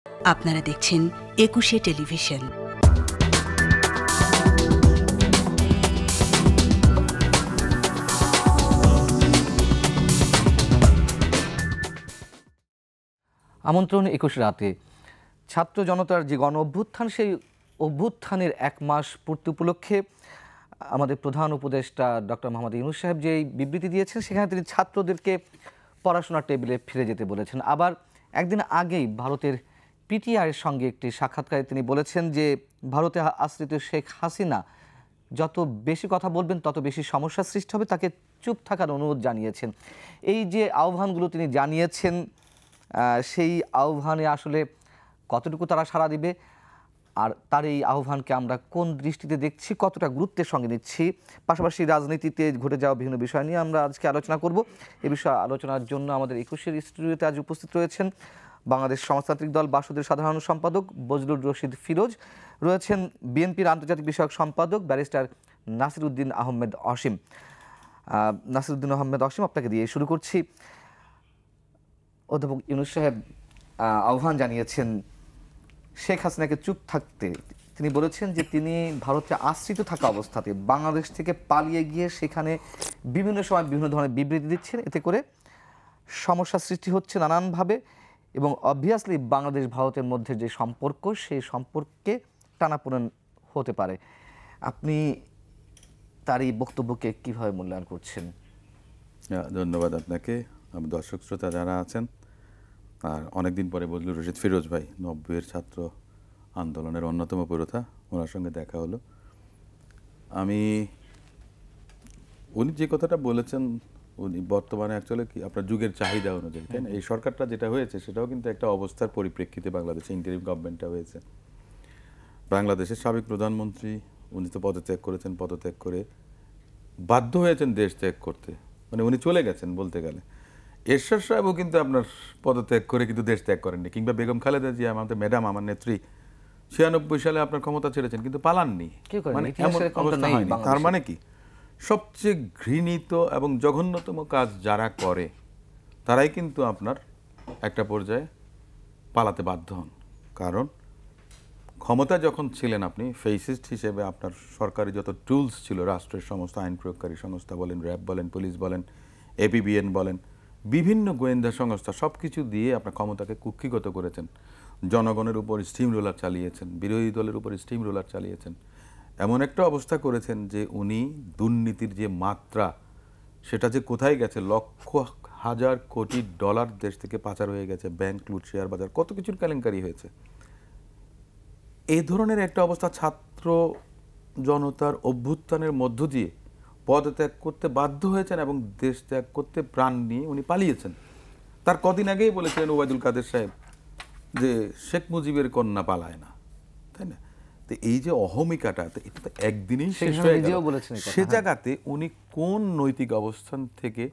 আপনারা দেখছেন একুশে টেলিভিশন। আমন্ত্রণ ২১ রাতে। ছাত্র জনতার যে গণ অভ্যুত্থান, সেই অভ্যুত্থানের ১ মাস পূর্তি উপলক্ষে আমাদের প্রধান উপদেষ্টা ডক্টর মোহাম্মদ ইউনূস সাহেব যে বিবৃতি দিয়েছেন, সেখানে তিনি ছাত্রদেরকে পড়াশোনার টেবিলে ফিরে যেতে বলেছেন। আবার একদিন আগেই ভারতের পিটিআইয়ের সঙ্গে একটি সাক্ষাৎকারে তিনি বলেছেন যে ভারতে আশ্রিত শেখ হাসিনা যত বেশি কথা বলবেন তত বেশি সমস্যার সৃষ্টি হবে, তাকে চুপ থাকার অনুরোধ জানিয়েছেন। এই যে আহ্বানগুলো তিনি জানিয়েছেন, সেই আহ্বানে আসলে কতটুকু তারা সাড়া দিবে, আর তার এই আহ্বানকে আমরা কোন দৃষ্টিতে দেখছি, কতটা গুরুত্বের সঙ্গে নিচ্ছি, পাশাপাশি রাজনীতিতে ঘটে যাওয়া বিভিন্ন বিষয় নিয়ে আমরা আজকে আলোচনা করব। এ বিষয়ে আলোচনার জন্য আমাদের ২১-এর স্টুডিওতে আজ উপস্থিত রয়েছেন বাংলাদেশ সমাজতান্ত্রিক দল বাসুদের সাধারণ সম্পাদক বজলুর রশিদ ফিরোজ, রয়েছেন বিএনপির আন্তর্জাতিক বিষয়ক সম্পাদক ব্যারিস্টার নাসিরউদ্দিন আহমেদ অসীম। নাসিরউদ্দিন আহমেদ অসীম, আপনাকে দিয়ে শুরু করছি। অধ্যাপক ইউনূস সাহেব আহ্বান জানিয়েছেন শেখ হাসিনাকে চুপ থাকতে। তিনি বলেছেন যে তিনি ভারতে আশ্রিত থাকা অবস্থাতে বাংলাদেশ থেকে পালিয়ে গিয়ে সেখানে বিভিন্ন সময় বিভিন্ন ধরনের বিবৃতি দিচ্ছেন, এতে করে সমস্যা সৃষ্টি হচ্ছে নানানভাবে, এবং অবভিয়াসলি বাংলাদেশ ভারতের মধ্যে যে সম্পর্ক, সেই সম্পর্কে টানাপোড়েন হতে পারে। আপনি তার এই বক্তব্যকে কীভাবে মূল্যায়ন করছেন? ধন্যবাদ আপনাকে, দর্শক শ্রোতা যারা আছেন। আর অনেকদিন পরে বজলুর রশিদ ফিরোজ ভাই, ৯০-এর ছাত্র আন্দোলনের অন্যতম পুরোধা, ওনার সঙ্গে দেখা হলো। উনি যে কথাটা বলেছেন, উনি বর্তমানে অ্যাকচুয়ালি কি আপনার যুগের চাহিদা অনুযায়ী, তাই না? এই সরকারটা যেটা হয়েছে সেটাও কিন্তু একটা অবস্থার পরিপ্রেক্ষিতে বাংলাদেশে ইন্টারিম গভর্নমেন্টটা হয়েছে। বাংলাদেশের সাবেক প্রধানমন্ত্রী উনি তো পদত্যাগ করেছেন, পদত্যাগ করে বাধ্য হয়েছেন দেশ ত্যাগ করতে, মানে উনি চলে গেছেন বলতে গেলে। এরশাদ সাহেবও কিন্তু আপনার পদত্যাগ করে কিন্তু দেশ ত্যাগ করেননি, কিংবা বেগম খালেদা জিয়া আমাদের ম্যাডাম, আমার নেত্রী, ৯৬ সালে আপনার ক্ষমতা ছেড়েছেন কিন্তু পালাননি। মানে এমন অবস্থা হয়নি। তার মানে কি, সবচেয়ে ঘৃণিত এবং জঘন্যতম কাজ যারা করে তারাই কিন্তু আপনার একটা পর্যায়ে পালাতে বাধ্য হন। কারণ ক্ষমতা যখন ছিলেন আপনি ফেসিস্ট হিসেবে, আপনার সরকারি যত টুলস ছিল, রাষ্ট্রের সমস্ত আইন প্রয়োগকারী সংস্থা বলেন, র্যাব বলেন, পুলিশ বলেন, এপিবিএন বলেন, বিভিন্ন গোয়েন্দা সংস্থা, সব কিছু দিয়ে আপনার ক্ষমতাকে কুক্ষিগত করেছেন। জনগণের উপর স্টিম রোলার চালিয়েছেন, বিরোধী দলের উপর স্টিম রোলার চালিয়েছেন। এমন একটা অবস্থা করেছেন যে উনি দুর্নীতির যে মাত্রা, সেটা যে কোথায় গেছে, লক্ষ হাজার কোটি ডলার দেশ থেকে পাচার হয়ে গেছে, ব্যাংক লুট, শেয়ার বাজার, কত কিছুর কেলেঙ্কারি হয়েছে। এই ধরনের একটা অবস্থা ছাত্র জনতার অভ্যুত্থানের মধ্য দিয়ে পদত্যাগ করতে বাধ্য হয়েছেন এবং দেশ ত্যাগ করতে প্রাণ নিয়ে উনি পালিয়েছেন। তার কদিন আগেই বলেছিলেন ওবায়দুল কাদের সাহেব যে শেখ মুজিবের কন্যা পালায় না, তাই না? তো এই যে অহমিকাটা, এটা তো একদিনেই শেষ হয়ে গেল। সে জায়গাতে উনি কোন নৈতিক অবস্থান থেকে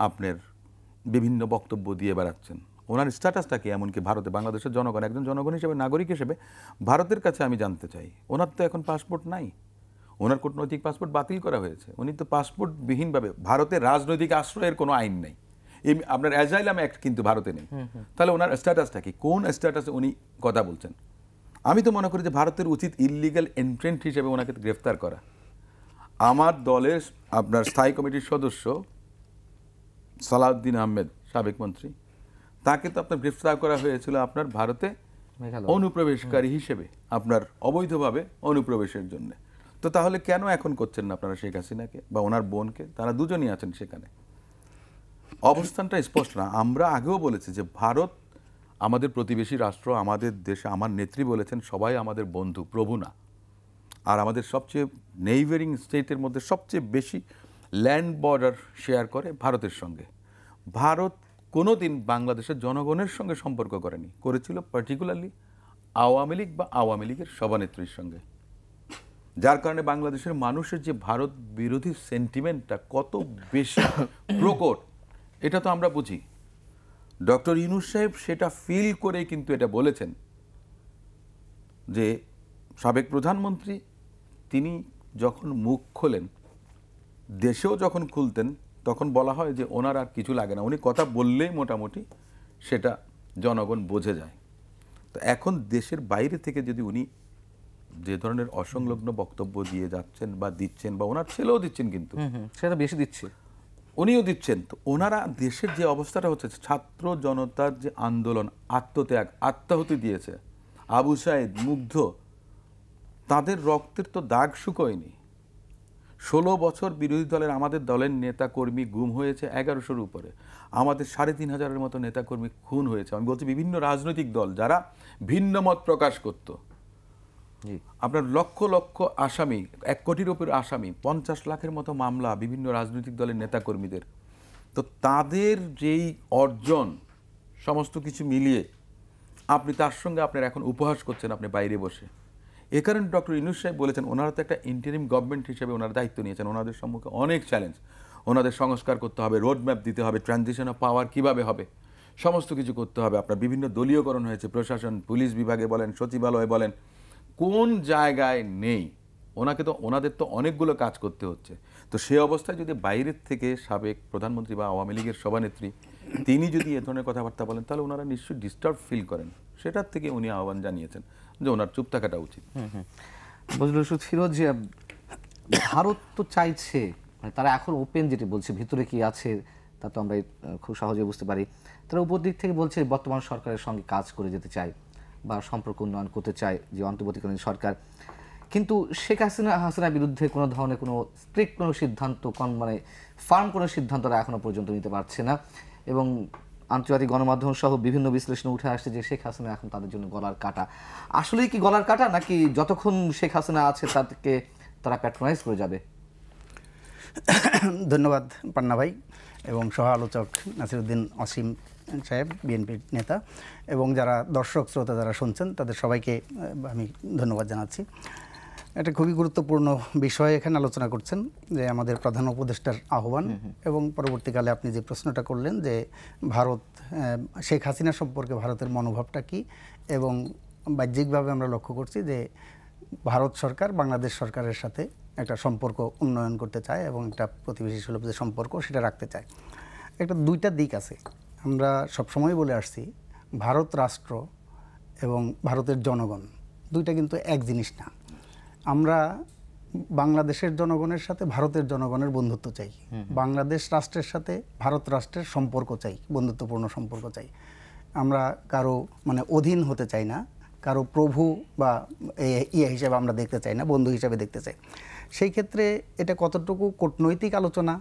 আপনার বিভিন্ন বক্তব্য দিয়ে বেড়াচ্ছেন? ওনার স্ট্যাটাসটা কি? এমনকি ভারতে বাংলাদেশের জনগণ, একজন জনগণ হিসেবে, নাগরিক হিসেবে ভারতের কাছে আমি জানতে চাই, ওনার তো এখন পাসপোর্ট নাই, ওনার কূটনৈতিক পাসপোর্ট বাতিল করা হয়েছে, উনি তো পাসপোর্টবিহীনভাবে, ভারতের রাজনৈতিক আশ্রয়ের কোনো আইন নেই, আপনার অ্যাজাইলাম অ্যাক্ট কিন্তু ভারতে নেই। তাহলে ওনার স্ট্যাটাসটা কি? কোন স্ট্যাটাসে উনি কথা বলছেন? আমি তো মনে করি যে ভারতের উচিত ইললিগাল এন্ট্রেন্ট হিসেবে ওনাকে গ্রেফতার করা। আমার দলের আপনার স্থায়ী কমিটির সদস্য সালাউদ্দিন আহমেদ, সাবেক মন্ত্রী, তাকে তো আপনার গ্রেফতার করা হয়েছিল আপনার ভারতে অনুপ্রবেশকারী হিসেবে, আপনার অবৈধভাবে অনুপ্রবেশের জন্য। তো তাহলে কেন এখন করছেন না আপনারা শেখ হাসিনাকে বা ওনার বোনকে? তারা দুজনই আছেন সেখানে। অবস্থানটা স্পষ্ট না। আমরা আগেও বলেছি যে ভারত আমাদের প্রতিবেশী রাষ্ট্র, আমাদের দেশে, আমার নেত্রী বলেছেন সবাই আমাদের বন্ধু, প্রভু না। আর আমাদের সবচেয়ে নেইবারিং স্টেটের মধ্যে সবচেয়ে বেশি ল্যান্ড বর্ডার শেয়ার করে ভারতের সঙ্গে। ভারত কোনো দিন বাংলাদেশের জনগণের সঙ্গে সম্পর্ক করেনি, করেছিল পার্টিকুলারলি আওয়ামী লীগ বা আওয়ামী লীগের সভানেত্রীর সঙ্গে। যার কারণে বাংলাদেশের মানুষের যে ভারত বিরোধী সেন্টিমেন্টটা কত বেশি প্রকট, এটা তো আমরা বুঝি। ডক্টর ইউনূস সাহেব সেটা ফিল করে কিন্তু এটা বলেছেন যে সাবেক প্রধানমন্ত্রী তিনি যখন মুখ খোলেন, দেশেও যখন খুলতেন, তখন বলা হয় যে ওনার আর কিছু লাগে না, উনি কথা বললেই মোটামুটি সেটা জনগণ বোঝে যায়। তো এখন দেশের বাইরে থেকে যদি উনি যে ধরনের অসংলগ্ন বক্তব্য দিয়ে যাচ্ছেন বা দিচ্ছেন, বা ওনার ছেলেও দিচ্ছেন, কিন্তু সেটা বেশি দিচ্ছে, উনিও দিচ্ছেন, তো ওনারা দেশের যে অবস্থাটা হচ্ছে, ছাত্র জনতার যে আন্দোলন, আত্মত্যাগ, আত্মাহুতি দিয়েছে, আবু সাইদ, মুগ্ধ, তাদের রক্তের তো দাগ শুকোয়নি। 16 বছর বিরোধী দলের আমাদের দলের নেতাকর্মী গুম হয়েছে 1100-র উপরে, আমাদের 3500-এর মতো নেতাকর্মী খুন হয়েছে। আমি বলছি বিভিন্ন রাজনৈতিক দল যারা ভিন্ন মত প্রকাশ করত, আপনার লক্ষ লক্ষ আসামি, 1 কোটির উপর আসামি, 50 লাখের মতো মামলা বিভিন্ন রাজনৈতিক দলের নেতাকর্মীদের, তো তাদের যেই অর্জন সমস্ত কিছু মিলিয়ে আপনি তার সঙ্গে আপনার এখন উপহাস করছেন আপনি বাইরে বসে। এ কারণে ডক্টর ইউনূস সাহেব বলেছেন ওনারা তো একটা ইন্টারিম গভর্নমেন্ট হিসেবে ওনারা দায়িত্ব নিয়েছেন, ওনাদের সম্মুখে অনেক চ্যালেঞ্জ, ওনাদের সংস্কার করতে হবে, রোড ম্যাপ দিতে হবে, ট্রানজিশন অফ পাওয়ার কীভাবে হবে, সমস্ত কিছু করতে হবে। আপনার বিভিন্ন দলীয়করণ হয়েছে, প্রশাসন, পুলিশ বিভাগে বলেন, সচিবালয়ে বলেন, কোন জায়গায় নেই। ওনাকে তো, ওনাদের তো অনেকগুলো কাজ করতে হচ্ছে। তো সে অবস্থায় যদি বাইরের থেকে সাবেক প্রধানমন্ত্রী বা আওয়ামী লীগের সভানেত্রী তিনি যদি এ ধরনের কথাবার্তা বলেন, তাহলে ওনারা নিশ্চয়ই ডিস্টার্ব ফিল করেন। সেটার থেকে উনি আহ্বান জানিয়েছেন যে ওনার চুপ থাকাটা উচিত। বজলুল রশিদ ফিরোজ, যে ভারত তো চাইছে, মানে তারা এখন ওপেন যেটি বলছে, ভিতরে কি আছে তা তো আমরা খুব সহজে বুঝতে পারি। তারা উপর দিক থেকে বলছে বর্তমান সরকারের সঙ্গে কাজ করে যেতে চায় বা সম্পর্ক উন্নয়ন করতে চায় যে অন্তর্বর্তীকালীন সরকার, কিন্তু শেখ হাসিনার বিরুদ্ধে কোনো ধরনের কোনো স্ট্রিক্ট কোনো সিদ্ধান্ত, মানে ফার্ম কোনো সিদ্ধান্ত তারা এখনো পর্যন্ত নিতে পারছে না। এবং আন্তর্জাতিক গণমাধ্যম সহ বিভিন্ন বিশ্লেষণে উঠে আসছে যে শেখ হাসিনা এখন তাদের জন্য গলার কাটা। আসলেই কি গলার কাটা, নাকি যতক্ষণ শেখ হাসিনা আছে তাদেরকে তারা প্যাট্রোনাইজ করে যাবে? ধন্যবাদ পান্না ভাই এবং সহ আলোচক নাসিরউদ্দিন অসীম সাহেব, বিএনপির নেতা, এবং যারা দর্শক শ্রোতা যারা শুনছেন তাদের সবাইকে আমি ধন্যবাদ জানাচ্ছি। একটা খুবই গুরুত্বপূর্ণ বিষয় এখানে আলোচনা করছেন, যে আমাদের প্রধান উপদেষ্টার আহ্বান, এবং পরবর্তীকালে আপনি যে প্রশ্নটা করলেন যে ভারত, শেখ হাসিনা সম্পর্কে ভারতের মনোভাবটা কী, এবং বাহ্যিকভাবে আমরা লক্ষ্য করছি যে ভারত সরকার বাংলাদেশ সরকারের সাথে একটা সম্পর্ক উন্নয়ন করতে চায় এবং একটা প্রতিবেশী সুলভ যে সম্পর্ক সেটা রাখতে চায়। একটা দুইটা দিক আছে। আমরা সবসময় বলে আসছি ভারত রাষ্ট্র এবং ভারতের জনগণ দুইটা কিন্তু এক জিনিস না। আমরা বাংলাদেশের জনগণের সাথে ভারতের জনগণের বন্ধুত্ব চাই, বাংলাদেশ রাষ্ট্রের সাথে ভারত রাষ্ট্রের সম্পর্ক চাই, বন্ধুত্বপূর্ণ সম্পর্ক চাই। আমরা কারো মানে অধীন হতে চাই না, কারো প্রভু বা ইয়ে হিসেবে আমরা দেখতে চাই না, বন্ধু হিসেবে দেখতে চাই। সেই ক্ষেত্রে এটা কতটুকু কূটনৈতিক আলোচনা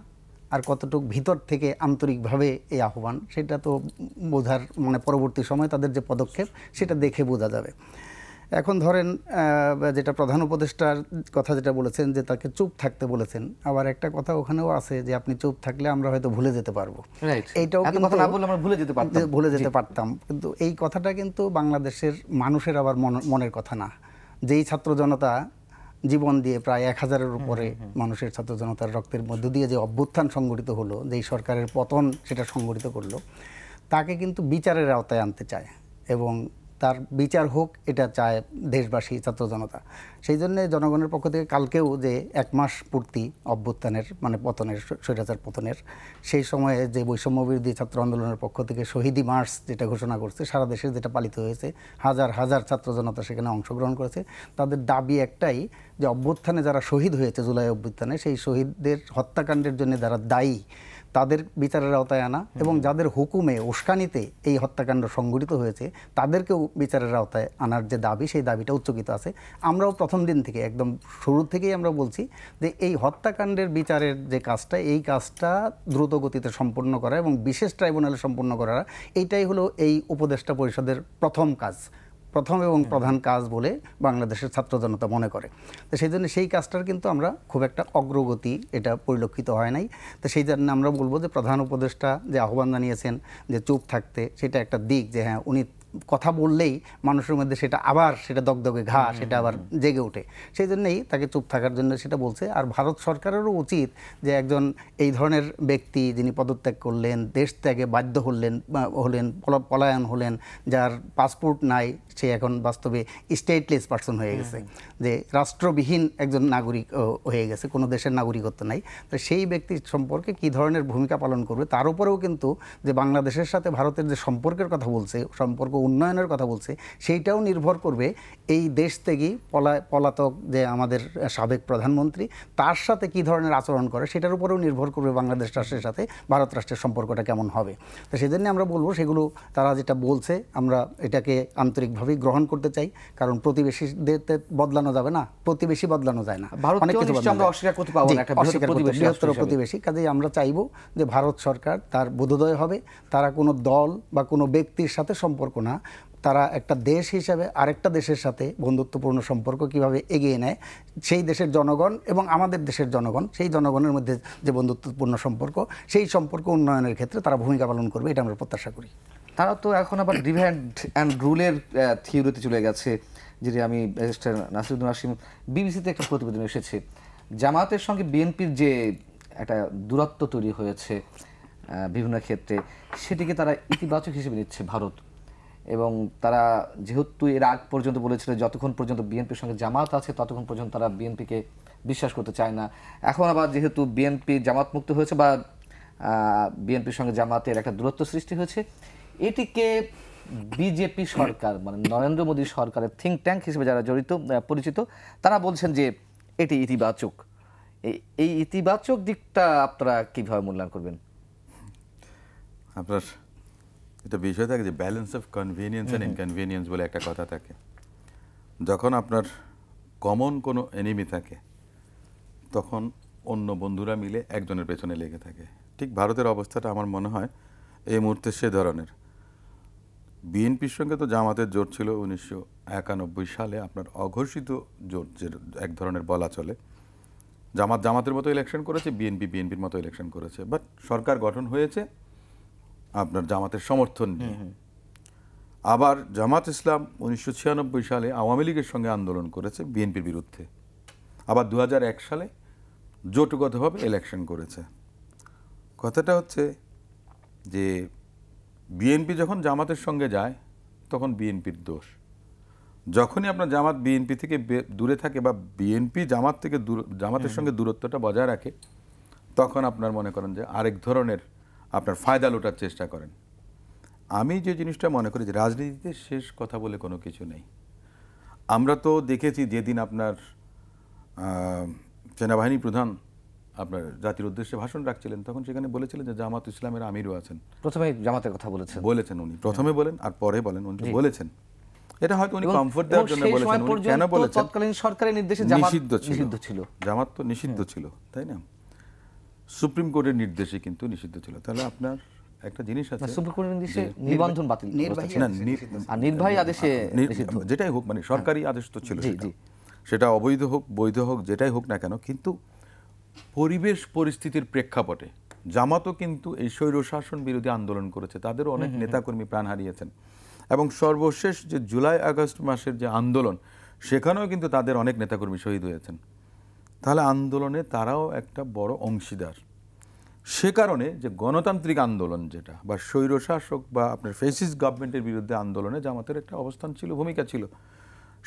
আর কতটুকু ভিতর থেকে আন্তরিকভাবে এই আহ্বান, সেটা তো বোঝার মানে পরবর্তী সময় তাদের যে পদক্ষেপ সেটা দেখে বোঝা যাবে। এখন ধরেন যেটা প্রধান উপদেষ্টার কথা যেটা বলেছেন যে তাকে চুপ থাকতে বলেছেন, আবার একটা কথা ওখানেও আছে যে আপনি চুপ থাকলে আমরা হয়তো ভুলে যেতে পারবো। এইটাও আমরা ভুলে যেতে পারতাম, কিন্তু এই কথাটা কিন্তু বাংলাদেশের মানুষের আবার মনের কথা না। যেই ছাত্র জনতা জীবন দিয়ে প্রায় 1000-এর উপরে মানুষের ছাত্র জনতার রক্তের মধ্য দিয়ে যে অভ্যুত্থান সংগঠিত হলো, যেই সরকারের পতন সেটা সংগঠিত করলো, তাকে কিন্তু বিচারের আওতায় আনতে চায় এবং তার বিচার হোক এটা চায় দেশবাসী, ছাত্র জনতা। সেই জন্যে জনগণের পক্ষ থেকে কালকেও যে 1 মাস পূর্তি অভ্যুত্থানের মানে পতনের, স্বৈরাচার পতনের, সেই সময়ে যে বৈষম্য বিরোধী ছাত্র আন্দোলনের পক্ষ থেকে শহীদি মার্চ যেটা ঘোষণা করছে, সারা দেশে যেটা পালিত হয়েছে, হাজার হাজার ছাত্র জনতা সেখানে অংশগ্রহণ করেছে। তাদের দাবি একটাই যে অভ্যুত্থানে যারা শহীদ হয়েছে, জুলাই অভ্যুত্থানে, সেই শহীদদের হত্যাকাণ্ডের জন্য যারা দায়ী তাদের বিচারের আওতায় আনা, এবং যাদের হুকুমে উস্কানিতে এই হত্যাকাণ্ড সংঘটিত হয়েছে তাদেরকেও বিচারের আওতায় আনার যে দাবি, সেই দাবিটা উচ্চকিত আছে। আমরাও প্রথম দিন থেকে একদম শুরু থেকেই আমরা বলছি যে এই হত্যাকাণ্ডের বিচারের যে কাজটা, এই কাজটা দ্রুত গতিতে সম্পন্ন করা এবং বিশেষ ট্রাইব্যুনালে সম্পন্ন করা, এইটাই হলো এই উপদেষ্টা পরিষদের প্রথম কাজ, প্রথম এবং প্রধান কাজ বলে বাংলাদেশের ছাত্র জনতা মনে করে। তো সেই জন্য সেই কাজটার কিন্তু আমরা খুব একটা অগ্রগতি এটা পরিলক্ষিত হয় নাই। তো সেই জন্য আমরা বলবো যে প্রধান উপদেষ্টা যে আহ্বান জানিয়েছেন যে চুপ থাকতে, সেটা একটা দিক যে হ্যাঁ উনি কথা বললেই মানুষের মধ্যে সেটা আবার সেটা দগদগে ঘা, সেটা আবার জেগে ওঠে। সেই জন্যই তাকে চুপ থাকার জন্য সেটা বলছে। আর ভারত সরকারেরও উচিত যে একজন এই ধরনের ব্যক্তি যিনি পদত্যাগ করলেন, দেশ ত্যাগে বাধ্য হলেন, পলায়ন হলেন, যার পাসপোর্ট নাই, সে এখন বাস্তবে স্টেটলেস পার্সন হয়ে গেছে, যে রাষ্ট্রবিহীন একজন নাগরিক হয়ে গেছে, কোনো দেশের নাগরিকত্ব নাই। তো সেই ব্যক্তি সম্পর্কে কী ধরনের ভূমিকা পালন করবে তার উপরেও কিন্তু যে বাংলাদেশের সাথে ভারতের যে সম্পর্কের কথা বলছে, সম্পর্ক উন্নয়নের কথা বলছে, সেইটাও নির্ভর করবে এই দেশ থেকে পলাতক যে আমাদের সাবেক প্রধানমন্ত্রী, তার সাথে কি ধরনের আচরণ করে সেটার উপরেও নির্ভর করবে বাংলাদেশ রাষ্ট্রের সাথে ভারত রাষ্ট্রের সম্পর্কটা কেমন হবে। তো সেজন্য আমরা বলবো সেগুলো তারা যেটা বলছে আমরা এটাকে আন্তরিকভাবেই গ্রহণ করতে চাই, কারণ প্রতিবেশীদের বদলানো যাবে না, প্রতিবেশী বদলানো যায় না, অনেক কিছু বৃহত্তর প্রতিবেশী। কাজেই আমরা চাইবো যে ভারত সরকার তার বোধোদয় হবে, তারা কোনো দল বা কোনো ব্যক্তির সাথে সম্পর্ক না, তারা একটা দেশ হিসাবে আরেকটা দেশের সাথে বন্ধুত্বপূর্ণ সম্পর্ক কিভাবে এগিয়ে নেয়, সেই দেশের জনগণ এবং আমাদের দেশের জনগণ, সেই জনগণের মধ্যে যে বন্ধুত্বপূর্ণ সম্পর্ক, সেই সম্পর্ক উন্নয়নের ক্ষেত্রে তারা ভূমিকা পালন করবে, এটা আমরা প্রত্যাশা করি। তারা তো এখন আবার ডিভাইড অ্যান্ড রুলের থিওরিতে চলে গেছে, যেটি আমি ব্যারিস্টার নাসিরুদ্দিন হাশিম বিবিসিতে একটা প্রতিবেদন এসেছে, জামায়াতের সঙ্গে বিএনপির যে একটা দূরত্ব তৈরি হয়েছে বিভিন্ন ক্ষেত্রে, সেটিকে তারা ইতিবাচক হিসেবে নিচ্ছে ভারত। এবং তারা যেহেতু এর আগ পর্যন্ত বলেছিল যতক্ষণ পর্যন্ত বিএনপির সঙ্গে জামাত আছে ততক্ষণ পর্যন্ত তারা বিএনপিকে বিশ্বাস করতে চায় না, এখন আবার যেহেতু বিএনপি জামাত মুক্ত হয়েছে বা বিএনপির সঙ্গে জামাতের একটা দূরত্ব সৃষ্টি হয়েছে, এটিকে বিজেপি সরকার মানে নরেন্দ্র মোদী সরকারের থিঙ্ক ট্যাঙ্ক হিসেবে যারা পরিচিত, তারা বলছেন যে এটি ইতিবাচক। এই ইতিবাচক দিকটা আপনারা কিভাবে মূল্যায়ন করবেন? আপনার এটা বিষয় থাকে যে balance of convenience and inconvenience বলে একটা কথা থাকে। যখন আপনার কমন কোনো এনিমি থাকে তখন অন্য বন্ধুরা মিলে একজনের পেছনে লেগে থাকে। ঠিক ভারতের অবস্থাটা আমার মনে হয় এই মুহূর্তে সে ধরনের। বিএনপির সঙ্গে তো জামাতের জোট ছিল 1991 সালে, আপনার অঘোষিত জোট যে এক ধরনের বলা চলে। জামাতের মতো ইলেকশন করেছে, বিএনপির মতো ইলেকশন করেছে, বাট সরকার গঠন হয়েছে আপনার জামাতের সমর্থন নিয়ে। আবার জামাত ইসলাম 1996 সালে আওয়ামী লীগের সঙ্গে আন্দোলন করেছে বিএনপির বিরুদ্ধে, আবার 2001 সালে জোটগতভাবে ইলেকশন করেছে। কথাটা হচ্ছে যে বিএনপি যখন জামাতের সঙ্গে যায় তখন বিএনপির দোষ, যখনই আপনার জামাত বিএনপি থেকে দূরে থাকে বা বিএনপি জামাতের সঙ্গে দূরত্বটা বজায় রাখে, তখন আপনার মনে করেন যে আরেক ধরনের আপনার ফায়দা লোটার চেষ্টা করেন। আমি যে জিনিসটা মনে করি যে রাজনীতিতে শেষ কথা বলে কোনো কিছু নেই। আমরা তো দেখেছি যেদিন আপনার সেনাবাহিনী প্রধান আপনার জাতির উদ্দেশ্যে ভাষণ রাখছিলেন, তখন সেখানে বলেছিলেন যে জামাত ইসলামের আমিরও আছেন। প্রথমে জামাতের কথা বলেছেন উনি, প্রথমে বলেন আর পরে বলেন, উনি বলেছেন। এটা হয়তো উনি কমফোর্ট দেওয়ার জন্য বলেছেন। উনি কেন বলেছেন? তৎকালীন সরকারের নির্দেশে নিষিদ্ধ ছিল, জামাত তো নিষিদ্ধ ছিল, তাই না? সুপ্রিম কোর্টের নির্দেশে কিন্তু নিষিদ্ধ ছিল। তাহলে আপনার একটা জিনিস আছে, সুপ্রিম কোর্টের নির্দেশে নিবন্ধন বাতিল, নির্বাহী আদেশে নিষিদ্ধ, যেটাই হোক, মানে সরকারি আদেশ তো ছিল, সেটা অবৈধ হোক বৈধ হোক যেটাই হোক না কেন, কিন্তু পরিবেশ পরিস্থিতির প্রেক্ষাপটে জামাতও কিন্তু এই স্বৈরশাসন বিরোধী আন্দোলন করেছে, তাদেরও অনেক নেতাকর্মী প্রাণ হারিয়েছেন। এবং সর্বশেষ যে জুলাই আগস্ট মাসের যে আন্দোলন, সেখানেও কিন্তু তাদের অনেক নেতাকর্মী শহীদ হয়েছেন। তাহলে আন্দোলনে তারাও একটা বড় অংশীদার। সে কারণে যে গণতান্ত্রিক আন্দোলন যেটা বা স্বৈরশাসক বা আপনার ফেসিস্ট গভর্নমেন্টের বিরুদ্ধে আন্দোলনে জামাতের একটা অবস্থান ছিল, ভূমিকা ছিল।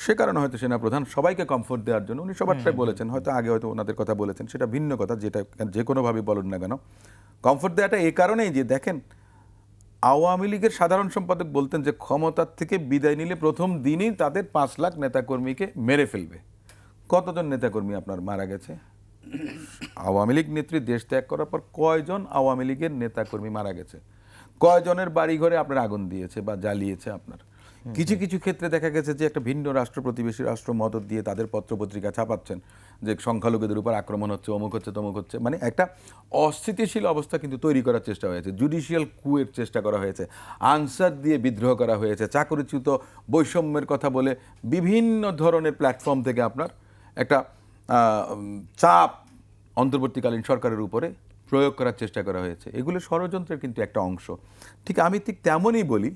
সে কারণে হয়তো সেনাপ্রধান সবাইকে কমফোর্ট দেওয়ার জন্য উনি সবারটাই বলেছেন, হয়তো আগে হয়তো ওনাদের কথা বলেছেন, সেটা ভিন্ন কথা, যেটা যে কোনোভাবে বলুন না কেন। কমফোর্ট দেওয়াটা এই কারণেই যে দেখেন, আওয়ামী লীগের সাধারণ সম্পাদক বলতেন যে ক্ষমতার থেকে বিদায় নিলে প্রথম দিনই তাদের 5 লাখ নেতাকর্মীকে মেরে ফেলবে। কতজন নেতাকর্মী আপনার মারা গেছে? আওয়ামী লীগ নেত্রী দেশ ত্যাগ করার পর কয়জন আওয়ামী লীগের নেতাকর্মী মারা গেছে? কয়জনের বাড়িঘরে আপনার আগুন দিয়েছে বা জ্বালিয়েছে? আপনার কিছু কিছু ক্ষেত্রে দেখা গেছে যে একটা ভিন্ন রাষ্ট্র, প্রতিবেশী রাষ্ট্র মদত দিয়ে তাদের পত্রপত্রিকা ছাপাচ্ছেন যে সংখ্যালঘুদের উপর আক্রমণ হচ্ছে, অমুক হচ্ছে, তমুক হচ্ছে। মানে একটা অস্থিতিশীল অবস্থা কিন্তু তৈরি করার চেষ্টা হয়েছে, জুডিশিয়াল কুয়ের চেষ্টা করা হয়েছে, আনসার দিয়ে বিদ্রোহ করা হয়েছে, চাকরিচ্যুত বৈষম্যের কথা বলে বিভিন্ন ধরনের প্ল্যাটফর্ম থেকে আপনার একটা চাপ অন্তর্বর্তীকালীন সরকারের উপরে প্রয়োগ করার চেষ্টা করা হয়েছে। এগুলো ষড়যন্ত্রের কিন্তু একটা অংশ। আমি ঠিক তেমনই বলি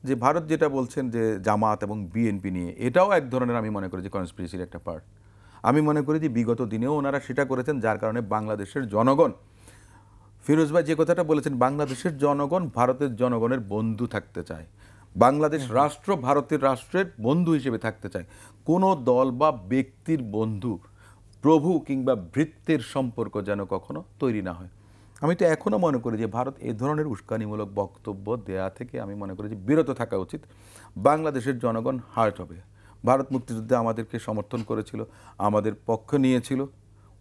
যে ভারত যেটা বলছেন যে জামাত এবং বিএনপি নিয়ে, এটাও এক ধরনের আমি মনে করি যে কনস্পিরেসির একটা পার্ট। আমি মনে করি যে বিগত দিনেও ওনারা সেটা করেছেন, যার কারণে বাংলাদেশের জনগণ, ফিরোজ ভাই যে কথাটা বলেছেন, বাংলাদেশের জনগণ ভারতের জনগণের বন্ধু থাকতে চায়, বাংলাদেশ রাষ্ট্র ভারতের রাষ্ট্রের বন্ধু হিসেবে থাকতে চায়। কোনো দল বা ব্যক্তির বন্ধু, প্রভু কিংবা ভৃত্যের সম্পর্ক যেন কখনো তৈরি না হয়। আমি তো এখনও মনে করি যে ভারত এই ধরনের উস্কানিমূলক বক্তব্য দেয়া থেকে আমি মনে করি যে বিরত থাকা উচিত। বাংলাদেশের জনগণ হার্ট হবে। ভারত মুক্তিযুদ্ধে আমাদেরকে সমর্থন করেছিল, আমাদের পক্ষ নিয়েছিল।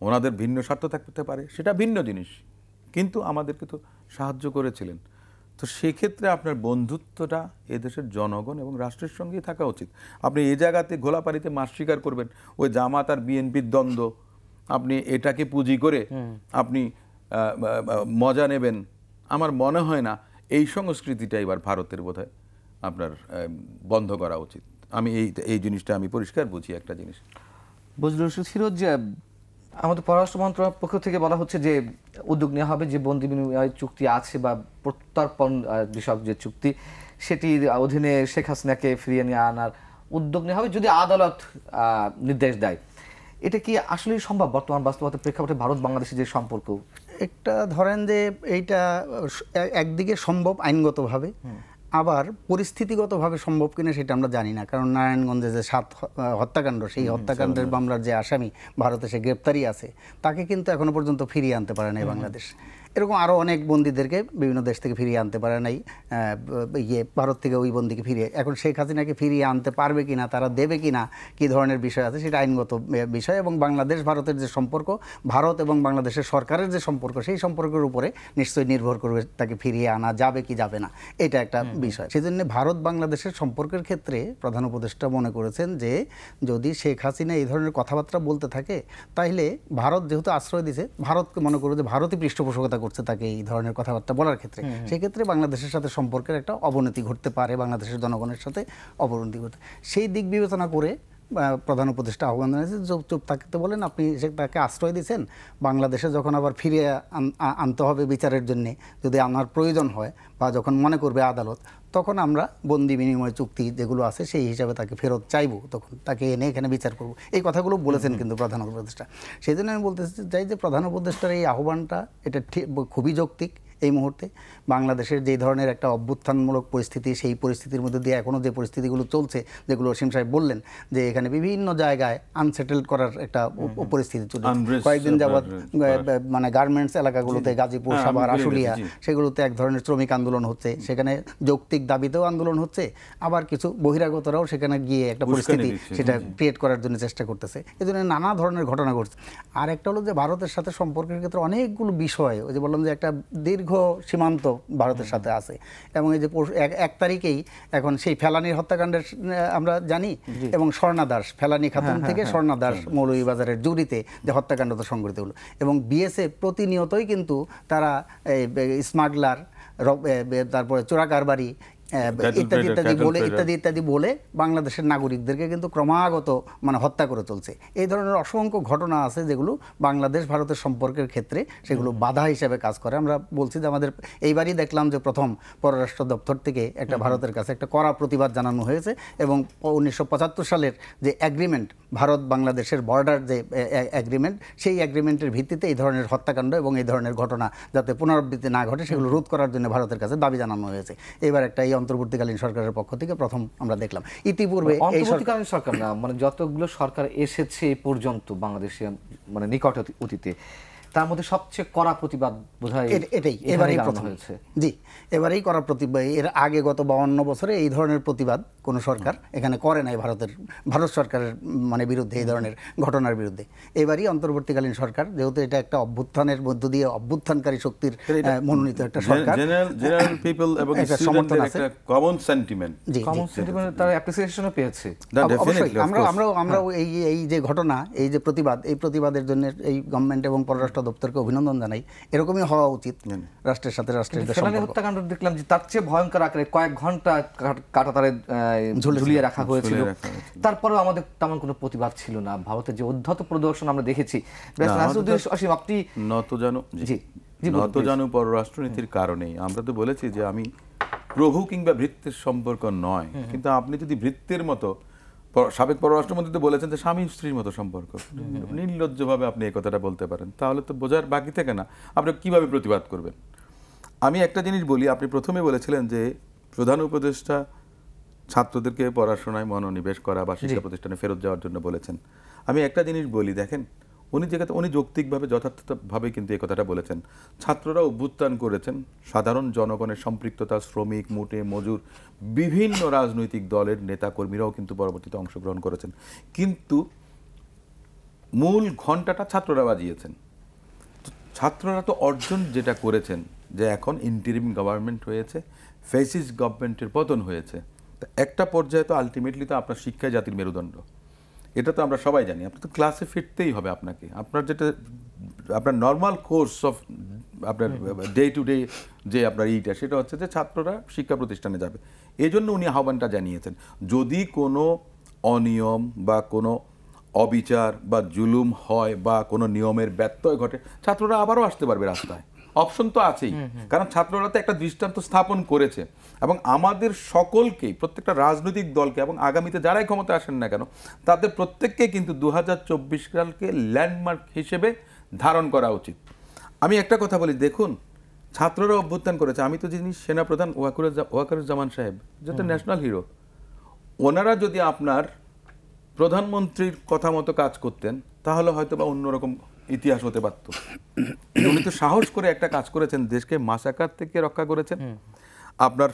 ওনাদের ভিন্ন স্বার্থ থাকতে পারে, সেটা ভিন্ন জিনিস, কিন্তু আমাদেরকে তো সাহায্য করেছিলেন। তো সেক্ষেত্রে আপনার বন্ধুত্বটা এদেশের জনগণ এবং রাষ্ট্রের সঙ্গেই থাকা উচিত। আপনি এই জায়গাতে ঘোলাপানিতে মাছ শিকার করবেন, ওই জামাত আর বিএনপির দ্বন্দ্ব, আপনি এটাকে পুঁজি করে আপনি মজা নেবেন, আমার মনে হয় না। এই সংস্কৃতিটা এবার ভারতের বোধহয় আপনার বন্ধ করা উচিত। আমি এই জিনিসটা আমি পরিষ্কার বুঝি একটা জিনিস। বজলুর রশিদ ফিরোজ, যে আমাদের পররাষ্ট্র মন্ত্রণালয়ের পক্ষ থেকে বলা হচ্ছে যে উদ্যোগ নেওয়া হবে যে বন্দি বিনিময় চুক্তি আছে বা প্রত্যর্পণ বিষয়ক যে চুক্তি, সেটির অধীনে শেখ হাসিনাকে ফিরিয়ে নিয়ে আনার উদ্যোগ নেওয়া হবে যদি আদালত নির্দেশ দেয়। এটা কি আসলেই সম্ভব বর্তমান বাস্তবতার প্রেক্ষাপটে ভারত বাংলাদেশের যে সম্পর্ক? একটা ধরেন যে এইটা একদিকে সম্ভব আইনগতভাবে, আবার পরিস্থিতিগতভাবে সম্ভব কিনা সেটা আমরা জানি না। কারণ নারায়ণগঞ্জে যে 7 হত্যাকাণ্ড, সেই হত্যাকাণ্ডের মামলার যে আসামি ভারতে সে গ্রেপ্তারি আছে, তাকে কিন্তু এখনো পর্যন্ত ফিরিয়ে আনতে পারে নাই বাংলাদেশ। এরকম আরও অনেক বন্দীদেরকে বিভিন্ন দেশ থেকে ফিরিয়ে আনতে পারে নাই ভারত থেকে ওই বন্দীকে ফিরিয়ে। এখন শেখ হাসিনাকে ফিরিয়ে আনতে পারবে কিনা, তারা দেবে কিনা, কী ধরনের বিষয় আছে সেটা আইনগত বিষয়। এবং বাংলাদেশ ভারতের যে সম্পর্ক, ভারত এবং বাংলাদেশের সরকারের যে সম্পর্ক, সেই সম্পর্কের উপরে নিশ্চয়ই নির্ভর করবে তাকে ফিরিয়ে আনা যাবে কি যাবে না, এটা একটা বিষয়। সেই জন্য ভারত বাংলাদেশের সম্পর্কের ক্ষেত্রে প্রধান উপদেষ্টা মনে করেছেন যে যদি শেখ হাসিনা এই ধরনের কথাবার্তা বলতে থাকে, তাইলে ভারত যেহেতু আশ্রয় দিছে, ভারতকে মনে করবে যে ভারতই পৃষ্ঠপোষকতা করছে তাকে এই ধরনের কথাবার্তা বলার ক্ষেত্রে। সেক্ষেত্রে বাংলাদেশের সাথে সম্পর্কের একটা অবনতি ঘটতে পারে, বাংলাদেশের জনগণের সাথে অবনতি ঘটতে। সেই দিক বিবেচনা করে প্রধান উপদেষ্টা আহ্বান জানিয়েছে চুপ থাকতে বলেন, আপনি তাকে আশ্রয় দিয়েছেন, বাংলাদেশে যখন আবার ফিরিয়ে আনতে হবে বিচারের জন্যে, যদি আনার প্রয়োজন হয় বা যখন মনে করবে আদালত, তখন আমরা বন্দি বিনিময় চুক্তি যেগুলো আছে সেই হিসাবে তাকে ফেরত চাইবো, তখন তাকে এনে এখানে বিচার করব। এই কথাগুলো বলেছেন কিন্তু প্রধান উপদেষ্টা। সেই জন্য আমি বলতে চাই যে প্রধান উপদেষ্টার এই আহ্বানটা এটা খুবই যৌক্তিক। এই মুহূর্তে বাংলাদেশের যে ধরনের একটা অভ্যুত্থানমূলক পরিস্থিতি, সেই পরিস্থিতির মধ্যে দিয়ে এখনও যে পরিস্থিতিগুলো চলছে, যেগুলো অসীম সাহেব বললেন যে এখানে বিভিন্ন জায়গায় আনসেটেলড করার একটা পরিস্থিতি চলছে কয়েকদিন যাবৎ, মানে গার্মেন্টস এলাকাগুলোতে, গাজীপুর, সাভার, আশুলিয়া, সেগুলোতে এক ধরনের শ্রমিক আন্দোলন হচ্ছে, সেখানে যৌক্তিক দাবিতেও আন্দোলন হচ্ছে, আবার কিছু বহিরাগতরাও সেখানে গিয়ে একটা পরিস্থিতি সেটা ক্রিয়েট করার জন্য চেষ্টা করতেছে। এই জন্য নানা ধরনের ঘটনা ঘটছে। আর একটা হলো যে ভারতের সাথে সম্পর্কের ক্ষেত্রে অনেকগুলো বিষয়, ওই যে বললাম যে একটা দীর্ঘ সীমান্ত ভারতের সাথে আছে। এবং এই যে 1 তারিখেই এখন সেই ফেলানির হত্যাকাণ্ডের আমরা জানি, এবং স্বর্ণা দাস, ফেলানি খাতুন থেকে স্বর্ণা দাস মৌলভীবাজারের জুরিতে যে হত্যাকাণ্ডটা সংঘটিত হলো। এবং বিএসএফ প্রতিনিয়তই কিন্তু তারা স্মাগলার, তারপরে চোরাকারবারি ইত্যাদি বলে বাংলাদেশের নাগরিকদেরকে কিন্তু ক্রমাগত মানে হত্যা করে চলছে। এই ধরনের অসংখ্য ঘটনা আছে যেগুলো বাংলাদেশ ভারতের সম্পর্কের ক্ষেত্রে সেগুলো বাধা হিসেবে কাজ করে। আমরা বলছি যে আমাদের এইবারই দেখলাম যে প্রথম পররাষ্ট্র দপ্তর থেকে একটা ভারতের কাছে একটা কড়া প্রতিবাদ জানানো হয়েছে, এবং 1975 সালের যে অ্যাগ্রিমেন্ট, ভারত বাংলাদেশের বর্ডার যে অ্যাগ্রিমেন্ট, সেই অ্যাগ্রিমেন্টের ভিত্তিতে এই ধরনের হত্যাকাণ্ড এবং এই ধরনের ঘটনা যাতে পুনরাবৃত্তি না ঘটে সেগুলো রোধ করার জন্য ভারতের কাছে দাবি জানানো হয়েছে। এবার একটা এই অন্তর্বর্তীকালীন সরকারের পক্ষ থেকে প্রথম আমরা দেখলাম। ইতিপূর্বে অন্তর্বর্তীকালীন সরকার না, মানে যতগুলো সরকার এসেছে এই পর্যন্ত বাংলাদেশে, মানে নিকট অতীতে, তার মধ্যে সবচেয়ে কড়া প্রতিবাদ বোধহয় এবারেই প্রথম হয়েছে। জি, এবারেই কড়া প্রতিবাদ। এর আগে গত 52 বছরে এই ধরনের প্রতিবাদ কোনো সরকার এখানে করে নাই, ভারত সরকারের মানে বিরুদ্ধে, এই ধরনের ঘটনার বিরুদ্ধে। এবারই অন্তর্বর্তীকালীন সরকার, যেহেতু এটা একটা অভ্যুত্থানের মধ্য দিয়ে অভ্যুত্থানকারী শক্তির মনোনীত একটা সরকার, জেনারেল পিপল এবং সমর্থন আছে, কমন সেন্টিমেন্ট, তার অ্যাপ্রিসিয়েশনও পেয়েছে। আমরা এই যে ঘটনা, এই যে প্রতিবাদ, এই প্রতিবাদের জন্য এই গভর্নমেন্ট এবং পররাষ্ট্র দপ্তরকে অভিনন্দন জানাই। এরকমই হওয়া উচিত রাষ্ট্রের সাথে রাষ্ট্রের। হত্যাকাণ্ড দেখলাম যে তার চেয়ে ভয়ঙ্কর আকারে কয়েক ঘন্টা কাঁটাতারে ঝুলিয়ে রাখা হয়েছিল, তারপরেও আমাদের তেমন কোনো প্রতিবাদ ছিল না। ভারতের যে উদ্ধত প্রদর্শন আমরা দেখেছি, আপনি নতজানু পররাষ্ট্রনীতির কারণেই আমরা তো বলেছি যে আমি প্রভু কিংবা ভৃত্যের সম্পর্ক নয়, কিন্তু আপনি যদি ভৃত্যের মতো, সাবেক পররাষ্ট্রমন্ত্রী তো বলেছেন যে স্বামী স্ত্রীর মতো সম্পর্ক, নির্লজ্জভাবে আপনি এই কথাটা বলতে পারেন, তাহলে তো বোঝার বাকি থাকে না আপনি কিভাবে প্রতিবাদ করবেন। আমি একটা জিনিস বলি, আপনি প্রথমে বলেছিলেন যে প্রধান উপদেষ্টা ছাত্রদেরকে পড়াশোনায় মনোনিবেশ করা বা শিক্ষা প্রতিষ্ঠানে ফেরত যাওয়ার জন্য বলেছেন। আমি একটা জিনিস বলি, দেখেন উনি যৌক্তিকভাবে যথার্থভাবে কিন্তু এই কথাটা বলেছেন। ছাত্ররা অভ্যুত্থান করেছেন, সাধারণ জনগণের সম্পৃক্ততা, শ্রমিক, মোটে, মজুর, বিভিন্ন রাজনৈতিক দলের নেতাকর্মীরাও কিন্তু পরবর্তীতে অংশগ্রহণ করেছেন, কিন্তু মূল ঘণ্টাটা ছাত্ররা বাজিয়েছেন। ছাত্ররা তো অর্জন যেটা করেছেন যে এখন ইন্টারিম গভর্নমেন্ট হয়েছে, ফ্যাসিস্ট গভর্নমেন্টের পতন হয়েছে, তা একটা পর্যায়ে তো আলটিমেটলি তো আপনার শিক্ষাই জাতির মেরুদণ্ড, এটা তো আমরা সবাই জানি। আপনি তো ক্লাসে ফিরতেই হবে আপনাকে, আপনার যেটা আপনার নর্মাল কোর্স অফ আপনার ডে টু ডে যে আপনার এইটা, সেটা হচ্ছে যে ছাত্ররা শিক্ষা প্রতিষ্ঠানে যাবে। এই জন্য উনি আহ্বানটা জানিয়েছেন, যদি কোনো অনিয়ম বা কোনো অবিচার বা জুলুম হয় বা কোনো নিয়মের ব্যত্যয় ঘটে, ছাত্ররা আবারও আসতে পারবে রাস্তায়, অপশন তো আছেই। কারণ ছাত্ররা তো একটা দৃষ্টান্ত স্থাপন করেছে এবং আমাদের সকলকেই, প্রত্যেকটা রাজনৈতিক দলকে এবং আগামীতে যারাই ক্ষমতা আসেন না কেন, তাদের প্রত্যেককে কিন্তু 2024 সালকে ল্যান্ডমার্ক হিসেবে ধারণ করা উচিত। আমি একটা কথা বলি, দেখুন ছাত্ররা অভ্যুত্থান করেছে, আমি তো যিনি সেনাপ্রধান ওয়াকারুজ্জামান সাহেব, যেটা ন্যাশনাল হিরো, ওনারা যদি আপনার প্রধানমন্ত্রীর কথা মতো কাজ করতেন তাহলে হয়তো বা অন্যরকম ইতিহাস হতে পারত। উনি তো সাহস করে একটা কাজ করেছেন, দেশকে মাসাকার থেকে রক্ষা করেছেন, আপনার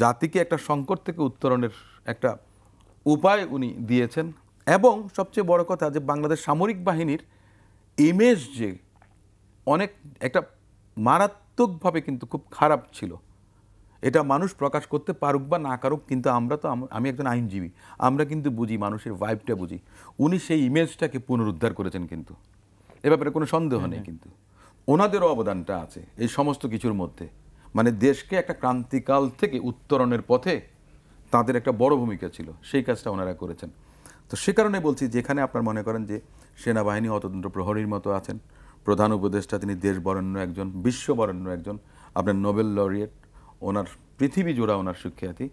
জাতিকে একটা সংকট থেকে উত্তরণের একটা উপায় উনি দিয়েছেন, এবং সবচেয়ে বড় কথা যে বাংলাদেশ সামরিক বাহিনীর ইমেজ যে অনেক একটা মারাত্মকভাবে কিন্তু খুব খারাপ ছিল, এটা মানুষ প্রকাশ করতে পারুক বা না কারুক, কিন্তু আমরা তো, আমি একজন আইনজীবী, আমরা কিন্তু বুঝি, মানুষের ভাইবটা বুঝি। উনি সেই ইমেজটাকে পুনরুদ্ধার করেছেন, কিন্তু এ ব্যাপারে কোনো সন্দেহ নেই। কিন্তু ওনাদেরও অবদানটা আছে এই সমস্ত কিছুর মধ্যে, মানে দেশকে একটা ক্রান্তিকাল থেকে উত্তরণের পথে তাদের একটা বড় ভূমিকা ছিল, সেই কাজটা ওনারা করেছেন। তো সে কারণে বলছি, যেখানে আপনার মনে করেন যে সেনাবাহিনী অতন্ত্র প্রহরীর মতো আছেন, প্রধান উপদেষ্টা তিনি দেশ বরেণ্য একজন, বিশ্ব বরেণ্য একজন, আপনার নোবেল লরিয়েট, ওনার পৃথিবী জোড়া ওনার সুখ্যাতি,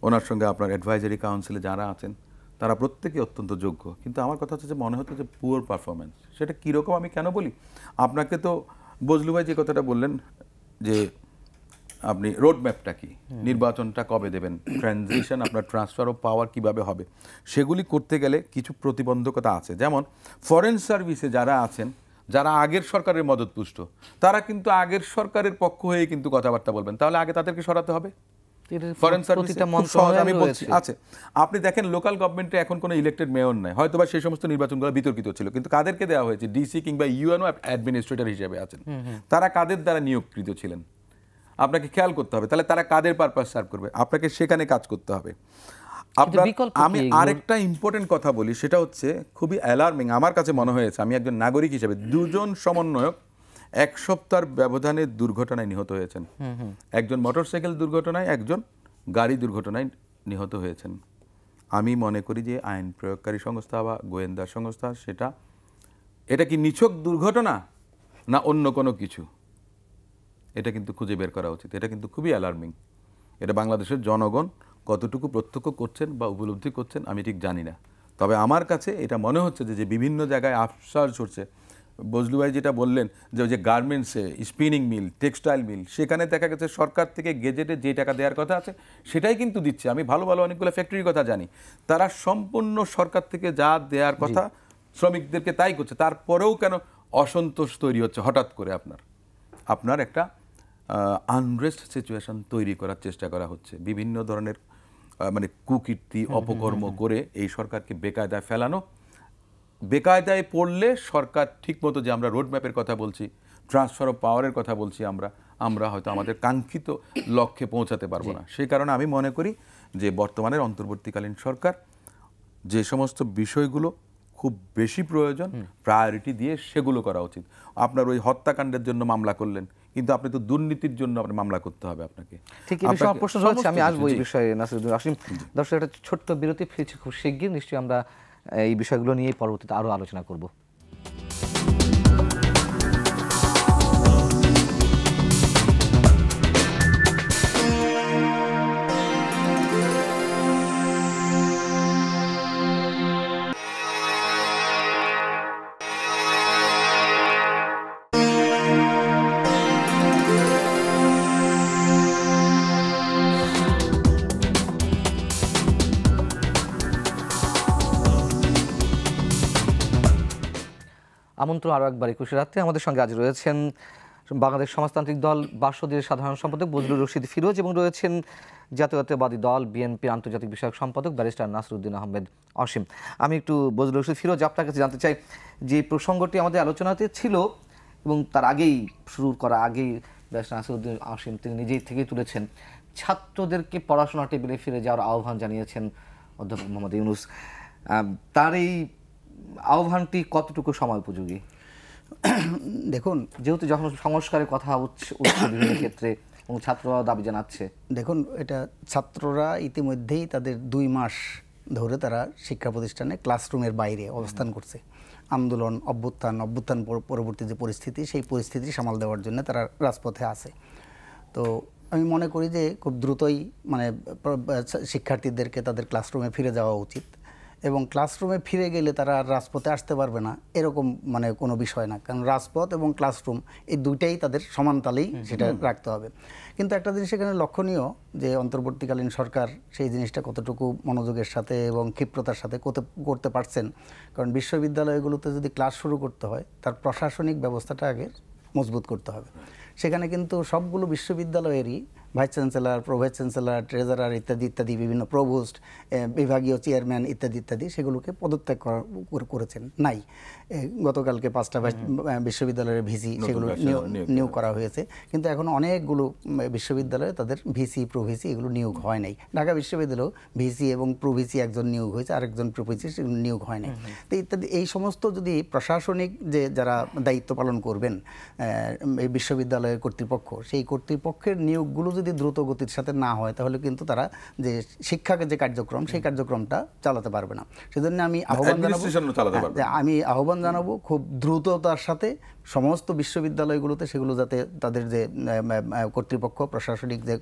ওনার সঙ্গে আপনার অ্যাডভাইজারি কাউন্সিলে যারা আছেন তারা প্রত্যেকে অত্যন্ত যোগ্য। কিন্তু আমার কথা হচ্ছে যে মনে হতো যে পুয়ার পারফরমেন্স, সেটা কীরকম আমি কেন বলি, আপনাকে তো বজলু ভাই যে কথাটা বললেন যে আপনি রোড ম্যাপটা কি, নির্বাচনটা কবে দেবেন, ট্রানজিশন আপনার ট্রান্সফার অফ পাওয়ার কিভাবে হবে, সেগুলি করতে গেলে কিছু প্রতিবন্ধকতা আছে। যেমন ফরেন সার্ভিসে যারা আছেন, যারা আগের সরকারের মদতপুষ্ট, তারা কিন্তু আগের সরকারের পক্ষ হয়ে কিন্তু কথাবার্তা বলবেন, তাহলে আগে তাদেরকে সরাতে হবে। ফরেন সার্ভিস আমি বলছি আছে, আপনি দেখেন লোকাল গভর্নমেন্টে এখন কোনো ইলেক্টেড মেয়র নাই, হয়তো বা সেই সমস্ত নির্বাচনগুলো বিতর্কিত ছিল, কিন্তু কাদেরকে দেওয়া হয়েছে, ডিসি কিংবা ইউএনও অ্যাডমিনিস্ট্রেটর হিসেবে আছেন, তারা কাদের দ্বারা নিয়োগকৃত ছিলেন, আপনাকে খেয়াল করতে হবে। তাহলে তারা কাদের পারপাস সার্ভ করবে, আপনাকে সেখানে কাজ করতে হবে। আমি আরেকটা ইম্পর্টেন্ট কথা বলি, সেটা হচ্ছে খুবই অ্যালার্মিং আমার কাছে মনে হয়েছে, আমি একজন নাগরিক হিসেবে, দুজন সমন্বয়ক 1 সপ্তাহের ব্যবধানে দুর্ঘটনায় নিহত হয়েছেন। একজন মোটরসাইকেল দুর্ঘটনায়, একজন গাড়ি দুর্ঘটনায় নিহত হয়েছেন। আমি মনে করি যে আইন প্রয়োগকারী সংস্থা বা গোয়েন্দা সংস্থা এটা কি নিছক দুর্ঘটনা না অন্য কোনো কিছু, এটা কিন্তু খুঁজে বের করা উচিত। এটা কিন্তু খুবই অ্যালার্মিং। এটা বাংলাদেশের জনগণ কতটুকু প্রত্যক্ষ করছেন বা উপলব্ধি করছেন আমি ঠিক জানি না, তবে আমার কাছে এটা মনে হচ্ছে যে বিভিন্ন জায়গায় আফসার ছড়ছে। বজলু ভাই যেটা বললেন যে ওই যে গার্মেন্টসে, স্পিনিং মিল, টেক্সটাইল মিল, সেখানে দেখা গেছে সরকার থেকে গেজেটে যে টাকা দেওয়ার কথা আছে সেটাই কিন্তু দিচ্ছে। আমি ভালো ভালো অনেকগুলো ফ্যাক্টরির কথা জানি, তারা সম্পূর্ণ সরকার থেকে যা দেওয়ার কথা শ্রমিকদেরকে তাই করছে, তারপরেও কেন অসন্তোষ তৈরি হচ্ছে হঠাৎ করে, আপনার একটা আনরেস্ট সিচুয়েশন তৈরি করার চেষ্টা করা হচ্ছে, বিভিন্ন ধরনের মানে কুকীর্তি অপকর্ম করে এই সরকারকে বেকায়দায় ফেলানো। বেকায়দায় পড়লে সরকার ঠিকমতো, যে আমরা রোড ম্যাপের কথা বলছি, ট্রান্সফার অফ পাওয়ারের কথা বলছি, আমরা হয়তো আমাদের কাঙ্ক্ষিত লক্ষ্যে পৌঁছাতে পারবো না। সেই কারণে আমি মনে করি যে বর্তমানের অন্তর্বর্তীকালীন সরকার যে সমস্ত বিষয়গুলো খুব বেশি প্রয়োজন, প্রায়োরিটি দিয়ে সেগুলো করা উচিত। আপনার ওই হত্যাকাণ্ডের জন্য মামলা করলেন, কিন্তু আপনি তো দুর্নীতির জন্য আপনি মামলা করতে হবে আপনাকে। ঠিক এই বিষয়ে প্রশ্ন হচ্ছে, আমি আসবো এই বিষয়ে নাসিরুদ্দিন আসিম। দর্শক, একটা ছোট্ট বিরতি, ফিরছি খুব শিগগির। নিশ্চয়ই আমরা এই বিষয়গুলো নিয়ে পরবর্তীতে আরও আলোচনা করব। আমন্ত্রণ আরও একবার 21 রাতে। আমাদের সঙ্গে আজ রয়েছেন বাংলাদেশ সমাজতান্ত্রিক দল বাসদের সাধারণ সম্পাদক বজলুর রশিদ ফিরোজ এবং রয়েছেন জাতীয়তাবাদী দল বিএনপির আন্তর্জাতিক বিষয়ক সম্পাদক ব্যারিস্টার নাসরুদ্দিন আহমেদ অসীম। আমি একটু বজলুর রশিদ ফিরোজ আপনার কাছে জানতে চাই, যে প্রসঙ্গটি আমাদের আলোচনাতে ছিল এবং তার আগেই শুরু করা আগেই ব্যারিস্টার নাসরুদ্দিন অসীম তিনি নিজেই থেকেই তুলেছেন, ছাত্রদেরকে পড়াশোনা টেবিলে ফিরে যাওয়ার আহ্বান জানিয়েছেন অধ্যাপক মোহাম্মদ ইউনূস। তার এই আহ্বানটি কতটুকু সময় উপযোগী? দেখুন, যেহেতু যখন সংস্কারের কথা উঠছে বিভিন্ন ক্ষেত্রে এবং ছাত্ররা দাবি জানাচ্ছে, দেখুন এটা ছাত্ররা ইতিমধ্যেই তাদের 2 মাস ধরে তারা শিক্ষা প্রতিষ্ঠানে ক্লাসরুমের বাইরে অবস্থান করছে। আন্দোলন অভ্যুত্থান পরবর্তী যে পরিস্থিতি, সেই পরিস্থিতি সামাল দেওয়ার জন্য তারা রাজপথে আছে। তো আমি মনে করি যে খুব দ্রুতই মানে শিক্ষার্থীদেরকে তাদের ক্লাসরুমে ফিরে যাওয়া উচিত, এবং ক্লাসরুমে ফিরে গেলে তারা আর রাজপথে আসতে পারবে না এরকম মানে কোনো বিষয় না, কারণ রাজপথ এবং ক্লাসরুম এই দুইটাই তাদের সমান তালেই সেটা রাখতে হবে। কিন্তু একটা জিনিস এখানে লক্ষণীয় যে অন্তর্বর্তীকালীন সরকার সেই জিনিসটা কতটুকু মনোযোগের সাথে এবং ক্ষিপ্রতার সাথে করতে পারছেন। কারণ বিশ্ববিদ্যালয়গুলোতে যদি ক্লাস শুরু করতে হয় তার প্রশাসনিক ব্যবস্থাটা আগে মজবুত করতে হবে। সেখানে কিন্তু সবগুলো বিশ্ববিদ্যালয়েরই vice chancellor, pro vice chancellor, treasurer ইত্যাদি ইত্যাদি, বিভিন্ন প্রভোস্ট, বিভাগীয় চেয়ারম্যান ইত্যাদি ইত্যাদি সেগুলোকে পদত্যাগ করেছেন নাই। গতকালকে 5টা বিশ্ববিদ্যালয়ের ভিসি সেগুলো নিয়োগ করা হয়েছে, কিন্তু এখন অনেকগুলো বিশ্ববিদ্যালয়ে তাদের ভিসি, প্রো ভিসি এগুলো নিয়োগ হয় নাই। ঢাকা বিশ্ববিদ্যালয়েও ভিসি এবং প্রো ভিসি একজন নিয়োগ হয়েছে, আরেকজন প্রো ভিসি সেগুলো নিয়োগ হয় নাই। তো ইত্যাদি এই সমস্ত যদি প্রশাসনিক যে যারা দায়িত্ব পালন করবেন এই বিশ্ববিদ্যালয়ের কর্তৃপক্ষ, সেই কর্তৃপক্ষের নিয়োগগুলো যদি দ্রুত গতির সাথে না হয় তাহলে কিন্তু তারা যে শিক্ষাকে যে কার্যক্রম সেই কার্যক্রমটা চালাতে পারবে না। সেজন্য আমি আহ্বান জানাবো খুব দ্রুততার সাথে সমস্ত বিশ্ববিদ্যালয়গুলোতে সেগুলো যাতে তাদের যে কর্তৃপক্ষ প্রশাসনিক যে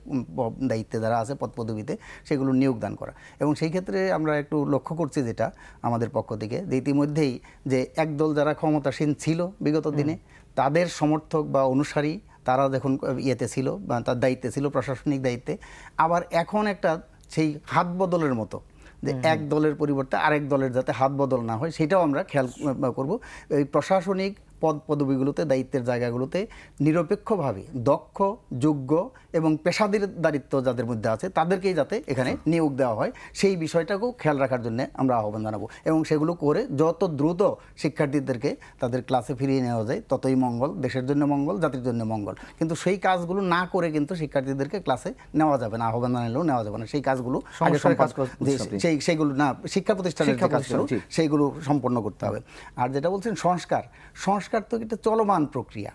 দায়িত্বে যারা আছে পদপদবিতে সেগুলো নিয়োগদান করা। এবং সেই ক্ষেত্রে আমরা একটু লক্ষ্য করছি যেটা আমাদের পক্ষ থেকে, যে ইতিমধ্যেই যে একদল যারা ক্ষমতাসীন ছিল বিগত দিনে তাদের সমর্থক বা অনুসারী তারা যখন ইয়েতে ছিল বা তার দায়িত্বে ছিল প্রশাসনিক দায়িত্বে, আবার এখন একটা সেই হাত বদলের মতো যে এক দলের পরিবর্তে আরেক দলের যাতে হাত বদল না হয় সেটাও আমরা খেয়াল করব। এই প্রশাসনিক পদবিগুলোতে, দায়িত্বের জায়গাগুলোতে নিরপেক্ষভাবে দক্ষ, যোগ্য এবং পেশাদারিত্ব যাদের মধ্যে আছে তাদেরকেই যাতে এখানে নিয়োগ দেওয়া হয় সেই বিষয়টাকেও খেয়াল রাখার জন্য আমরা আহ্বান জানাবো। এবং সেগুলো করে যত দ্রুত শিক্ষার্থীদেরকে তাদের ক্লাসে ফিরিয়ে নেওয়া যায় ততই মঙ্গল, দেশের জন্য মঙ্গল, জাতির জন্য মঙ্গল। কিন্তু সেই কাজগুলো না করে কিন্তু শিক্ষার্থীদেরকে ক্লাসে নেওয়া যাবে না, আহ্বান জানালেও নেওয়া যাবে না। সেই কাজগুলো সেইগুলো না, শিক্ষা প্রতিষ্ঠানের কাজগুলো সেইগুলো সম্পন্ন করতে হবে। আর যেটা বলছেন সংস্কার তো এটা চলমান প্রক্রিয়া,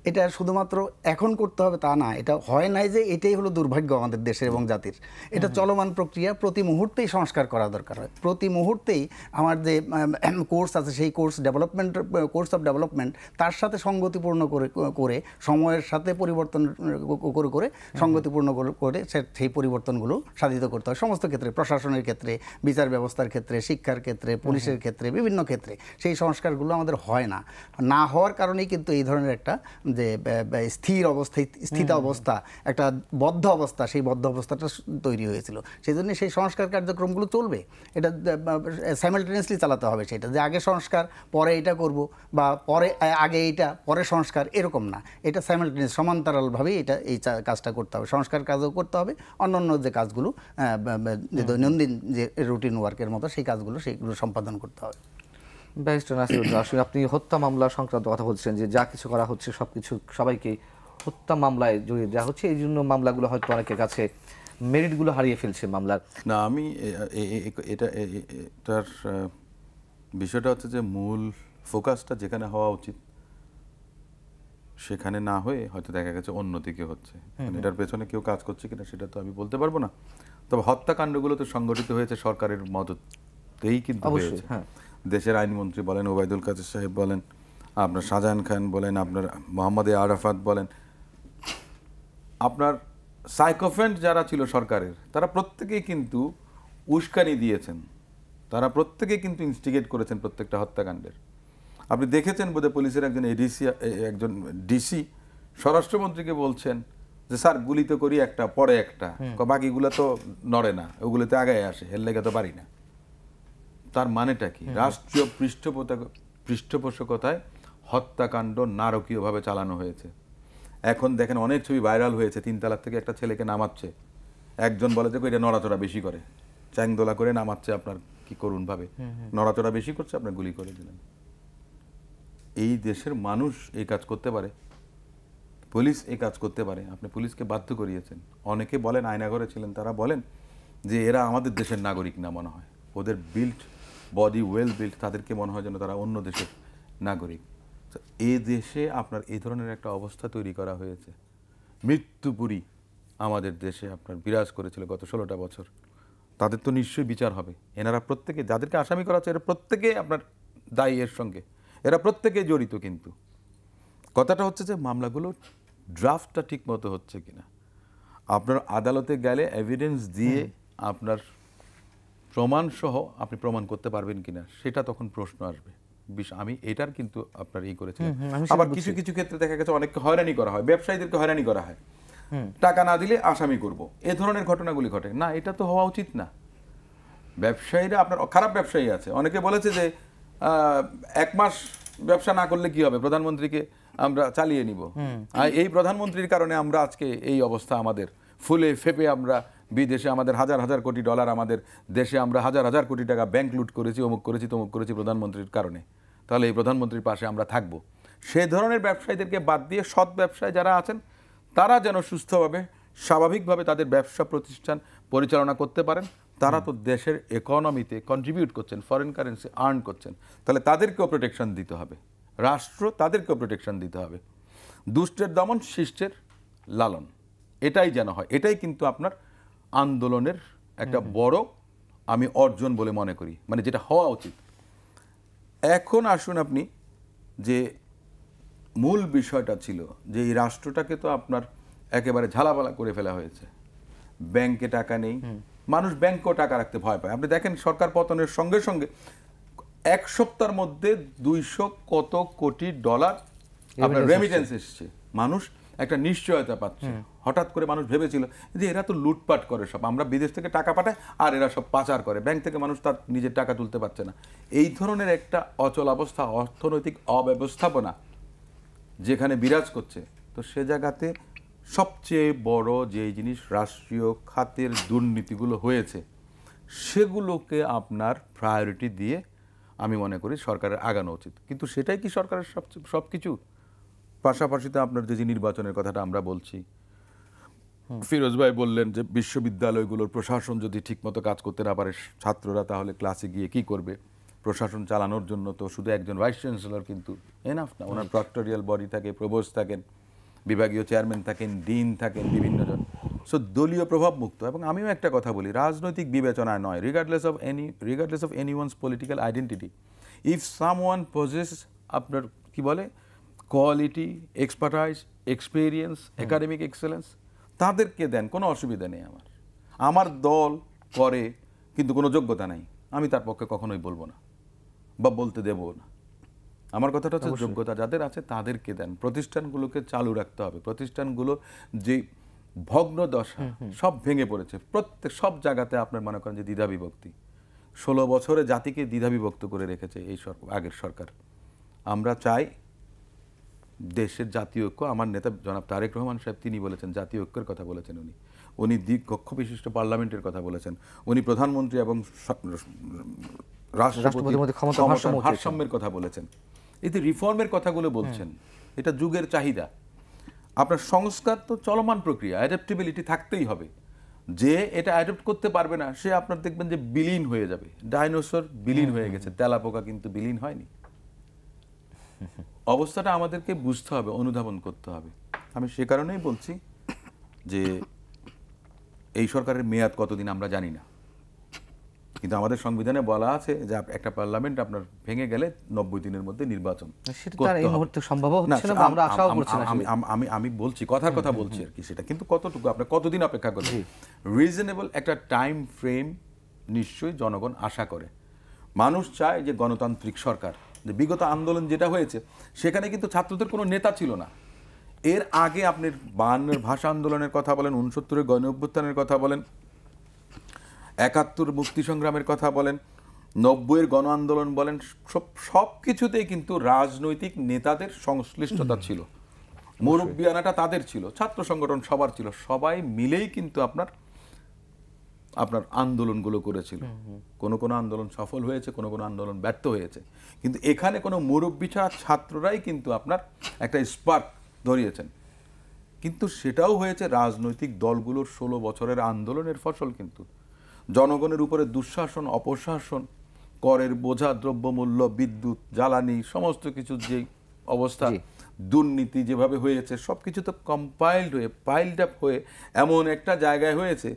এটা শুধুমাত্র এখন করতে হবে তা না, এটা হয় নাই যে এটাই হলো দুর্ভাগ্য আমাদের দেশের এবং জাতির। এটা চলমান প্রক্রিয়া, প্রতি মুহূর্তেই সংস্কার করা দরকার হয়। প্রতি মুহূর্তেই আমার যে কোর্স আছে সেই কোর্স অফ ডেভেলপমেন্ট তার সাথে সঙ্গতিপূর্ণ করে সময়ের সাথে পরিবর্তন করে সঙ্গতিপূর্ণ করে সেই পরিবর্তনগুলো সাধিত করতে হয় সমস্ত ক্ষেত্রে, প্রশাসনের ক্ষেত্রে, বিচার ব্যবস্থার ক্ষেত্রে, শিক্ষার ক্ষেত্রে, পুলিশের ক্ষেত্রে, বিভিন্ন ক্ষেত্রে সেই সংস্কারগুলো আমাদের হয় না হওয়ার কারণেই কিন্তু এই ধরনের একটা যে স্থির অবস্থা, একটা বদ্ধ অবস্থা, সেই বদ্ধ অবস্থাটা তৈরি হয়েছিল। সেই জন্য সেই সংস্কার কার্যক্রমগুলো চলবে, এটা সাইমালটেনিয়াসলি চালাতে হবে। সেটা যে আগে সংস্কার পরে এটা করব বা পরে আগে এইটা পরে সংস্কার এরকম না, এটা সাইমালটেনিয়াস সমান্তরালভাবেই এই কাজটা করতে হবে। সংস্কার কাজও করতে হবে, অন্যান্য যে কাজগুলো যে দৈনন্দিন যে রুটিন ওয়ার্কের মতো সেই কাজগুলো সেইগুলো সম্পাদন করতে হবে। ব্যারিস্টার নাসিরুদ্দিন আসলে আপনি হত্যা মামলা সংক্রান্ত কথা বলছেন যে যা কিছু করা হচ্ছে সবকিছু সবাইকে হত্যা মামলায় জড়িয়ে দেওয়া হচ্ছে, এই জন্য মামলাগুলো হয়তো অনেকের কাছে মেরিটগুলো হারিয়ে ফেলছে মামলার। না, আমি এটার বিষয়টা হচ্ছে যে মূল ফোকাসটা যেখানে হওয়া উচিত সেখানে না হয়ে হয়তো দেখা গেছে অন্যদিকে হচ্ছে। এটার পেছনে কেউ কাজ করছে কিনা সেটা তো আমি বলতে পারবো না, তবে হত্যাকাণ্ডগুলো তো সংগঠিত হয়েছে সরকারের মদতেই কিন্তু হয়েছে। দেশের আইনমন্ত্রী বলেন, ওবায়দুল কাদের সাহেব বলেন, আপনার শাহজাহান খান বলেন, আপনার মোহাম্মদ আরাফাত বলেন, আপনার সাইকোফ্যান্ট যারা ছিল সরকারের তারা প্রত্যেকেই কিন্তু উস্কানি দিয়েছেন, তারা প্রত্যেকেই কিন্তু ইনস্টিগেট করেছেন প্রত্যেকটা হত্যাকাণ্ডের। আপনি দেখেছেন বোধহয় পুলিশের একজন ডিসি স্বরাষ্ট্রমন্ত্রীকে বলছেন যে স্যার গুলি তো করি একটা পরে একটা, বাকিগুলো তো নড়ে না, ওগুলোতে আগায় আসে, এর লেগে তো পারি না। তার মানেটা কি? রাষ্ট্রীয় পৃষ্ঠপোষকতায় হত্যাকাণ্ড নারকীয়ভাবে চালানো হয়েছে। এখন দেখেন অনেক ছবি ভাইরাল হয়েছে, 3 তলা থেকে একটা ছেলেকে নামাচ্ছে, একজন বলে যে এটা নড়াচড়া বেশি করে, চ্যাংদোলা করে নামাচ্ছে, আপনার কি করুন ভাবে নড়াচড়া বেশি করছে, আপনার গুলি করে দিলেন। এই দেশের মানুষ এই কাজ করতে পারে, পুলিশ এই কাজ করতে পারে, আপনি পুলিশকে বাধ্য করিয়েছেন। অনেকে বলেন, আয়নাঘরে ছিলেন, তারা বলেন যে এরা আমাদের দেশের নাগরিক না মনে হয়, ওদের বিল্ড বডি ওয়েল বিল্ড, তাদেরকে মনে হয় যেন তারা অন্য দেশের নাগরিক। এই দেশে আপনার এই ধরনের একটা অবস্থা তৈরি করা হয়েছে। মৃত্যুপুরী আমাদের দেশে আপনার বিরাজ করেছিল গত 16টা বছর। তাদের তো নিশ্চয়ই বিচার হবে। এনারা প্রত্যেকে, যাদেরকে আসামি করা হচ্ছে, এরা প্রত্যেকে আপনার দায়ী এর সঙ্গে, এরা প্রত্যেকে জড়িত। কিন্তু কথাটা হচ্ছে যে মামলাগুলো ড্রাফটটা ঠিক মতো হচ্ছে কিনা, আপনার আদালতে গেলে এভিডেন্স দিয়ে আপনার প্রমাণ সহ আপনি প্রমাণ করতে পারবেন কিনা, সেটা তখন প্রশ্ন আসবে। আমি এটার কিন্তু আপনার এই করেছিলাম। আবার কিছু কিছু ক্ষেত্রে দেখা গেছে অনেককে হয়রানি করা হয়, ব্যবসায়ীদেরকে হয়রানি করা হয়, টাকা না দিলে আসামি করব, এ ধরনের ঘটনাগুলি ঘটে না। এটা তো হওয়া উচিত না। ব্যবসায়ীরা, আপনার খারাপ ব্যবসায়ী আছে, অনেকে বলেছে যে 1 মাস ব্যবসা না করলে কি হবে, প্রধানমন্ত্রীকে আমরা চালিয়ে নিব, আর এই প্রধানমন্ত্রীর কারণে আমরা আজকে এই অবস্থা, আমাদের ফুলে ফেপে আমরা বিদেশে আমাদের হাজার হাজার কোটি ডলার, আমাদের দেশে আমরা হাজার হাজার কোটি টাকা ব্যাংক লুট করেছি, অমুক করেছি তমুক করেছি প্রধানমন্ত্রীর কারণে, তাহলে এই প্রধানমন্ত্রীর পাশে আমরা থাকব। সেই ধরনের ব্যবসায়ীদেরকে বাদ দিয়ে সৎ ব্যবসায় যারা আছেন তারা যেন সুস্থভাবে স্বাভাবিকভাবে তাদের ব্যবসা প্রতিষ্ঠান পরিচালনা করতে পারেন। তারা তো দেশের ইকোনমিতে কন্ট্রিবিউট করছেন, ফরেন কারেন্সি আর্ন করছেন, তাহলে তাদেরকেও প্রোটেকশন দিতে হবে, রাষ্ট্র তাদেরকেও প্রোটেকশন দিতে হবে। দুষ্টের দমন, শিষ্টের লালন, এটাই যেন হয়। এটাই কিন্তু আপনার আন্দোলনের একটা বড় আমি অর্জন বলে মনে করি, মানে যেটা হওয়া উচিত। এখন আসুন আপনি, যে মূল বিষয়টা ছিল যে এই রাষ্ট্রটাকে তো আপনার একেবারে ঝালাপালা করে ফেলা হয়েছে। ব্যাংকে টাকা নেই, মানুষ ব্যাংকেও টাকা রাখতে ভয় পায়। আপনি দেখেন সরকার পতনের সঙ্গে সঙ্গে 1 সপ্তাহের মধ্যে 200 কত কোটি ডলার আপনার রেমিটেন্স এসছে, মানুষ একটা নিশ্চয়তা পাচ্ছে। হঠাৎ করে মানুষ ভেবেছিল যে এরা তো লুটপাট করে সব, আমরা বিদেশ থেকে টাকা পাঠাই আর এরা সব পাচার করে, ব্যাংক থেকে মানুষ তার নিজের টাকা তুলতে পারছে না। এই ধরনের একটা অচল অবস্থা, অর্থনৈতিক অব্যবস্থাপনা যেখানে বিরাজ করছে, তো সে জায়গাতে সবচেয়ে বড় যে জিনিস রাষ্ট্রীয় খাতের দুর্নীতিগুলো হয়েছে, সেগুলোকে আপনার প্রায়োরিটি দিয়ে আমি মনে করি সরকারের আগানো উচিত। কিন্তু সেটাই কি সরকারের সব কিছু? পাশাপাশি তো আপনার যে নির্বাচনের কথাটা আমরা বলছি, ফিরোজ ভাই বললেন যে বিশ্ববিদ্যালয়গুলোর প্রশাসন যদি ঠিকমতো কাজ করতে না পারে, ছাত্ররা তাহলে ক্লাসে গিয়ে কি করবে? প্রশাসন চালানোর জন্য তো শুধু একজন ভাইস চ্যান্সেলর কিন্তু এনাফ না, ওনার প্রক্টোরিয়াল বডি থাকে, প্রভোস্ট থাকেন, বিভাগীয় চেয়ারম্যান থাকেন, ডিন থাকেন, বিভিন্ন জন। সো দলীয় প্রভাব মুক্ত। এবং আমিও একটা কথা বলি, রাজনৈতিক বিবেচনায় নয়, regardless of anyone's political identity, if someone possess আপনার কি বলে quality, expertise, experience, academic excellence, তাদেরকে দেন, কোনো অসুবিধা নেই। আমার দল করে কিন্তু কোনো যোগ্যতা নাই, আমি তার পক্ষে কখনোই বলবো না বা বলতে দেবো না। আমার কথাটা হচ্ছে যোগ্যতা যাদের আছে তাদেরকে দেন। প্রতিষ্ঠানগুলোকে চালু রাখতে হবে। প্রতিষ্ঠানগুলো যে ভগ্ন দশা, সব ভেঙে পড়েছে, প্রত্যেক সব জায়গাতে আপনার মনে করেন যে দ্বিধাবিভক্তি। 16 বছরে জাতিকে দ্বিধাবিভক্ত করে রেখেছে এই আগের সরকার। আমরা চাই দেশের জাতীয় ঐক্য। আমার নেতা জনাব তারেক রহমান সাহেব তিনি বলেছেন, জাতীয় ঐক্যের কথা বলেছেন। উনি দ্বিকক্ষ বিশিষ্ট পার্লামেন্টের কথা বলেছেন। উনি প্রধানমন্ত্রী এবং রাষ্ট্রপতির ভারসাম্যের কথা বলেছেন। এতে রিফর্মের কথাগুলো বলছেন। এটা যুগের চাহিদা। আপনার সংস্কার তো চলমান প্রক্রিয়া, অ্যাডাপ্টেবিলিটি থাকতেই হবে। যে এটা অ্যাডপ্ট করতে পারবে না সে আপনার দেখবেন যে বিলীন হয়ে যাবে। ডাইনোসর বিলীন হয়ে গেছে, তেলাপোকা কিন্তু বিলীন হয়নি। অবস্থাটা আমাদেরকে বুঝতে হবে, অনুধাবন করতে হবে। আমি সে কারণেই বলছি যে এই সরকারের মেয়াদ কতদিন আমরা জানি না, কিন্তু আমাদের সংবিধানে বলা আছে যে একটা পার্লামেন্ট আপনার ভেঙে গেলে 90 দিনের মধ্যে নির্বাচন। আমি বলছি, কথার কথা বলছি আর কি, সেটা কিন্তু কতটুকু আপনার কতদিন অপেক্ষা করবে, রিজনেবল একটা টাইম ফ্রেম নিশ্চয়ই জনগণ আশা করে। মানুষ চায় যে গণতান্ত্রিক সরকার। যে বিগত আন্দোলন যেটা হয়েছে সেখানে কিন্তু ছাত্রদের কোনো নেতা ছিল না। এর আগে আপনি 52-এর ভাষা আন্দোলনের কথা বলেন, 69-এর গণ অভ্যুত্থানের কথা বলেন, 71 মুক্তি সংগ্রামের কথা বলেন, 90-এর গণ আন্দোলন বলেন, সব কিছুতেই কিন্তু রাজনৈতিক নেতাদের সংশ্লিষ্টতা ছিল, মুরব্বিয়ানাটা তাদের ছিল, ছাত্র সংগঠন সবার ছিল, সবাই মিলেই কিন্তু আপনার আন্দোলনগুলো করেছিল। কোনো আন্দোলন সফল হয়েছে, কোনো আন্দোলন ব্যর্থ হয়েছে, কিন্তু এখানে কোনো মুরব্বি ছাড়া ছাত্ররাই কিন্তু আপনার একটা স্পার্ক ধরিয়েছেন। কিন্তু সেটাও হয়েছে রাজনৈতিক দলগুলোর 16 বছরের আন্দোলনের ফসল। কিন্তু জনগণের উপরে দুঃশাসন, অপশাসন, করের বোঝা, দ্রব্যমূল্য, বিদ্যুৎ, জ্বালানি, সমস্ত কিছুর যে অবস্থা, দুর্নীতি যেভাবে হয়েছে, সবকিছু তো কম্পাইলড হয়ে পাইলড আপ হয়ে এমন একটা জায়গায় হয়েছে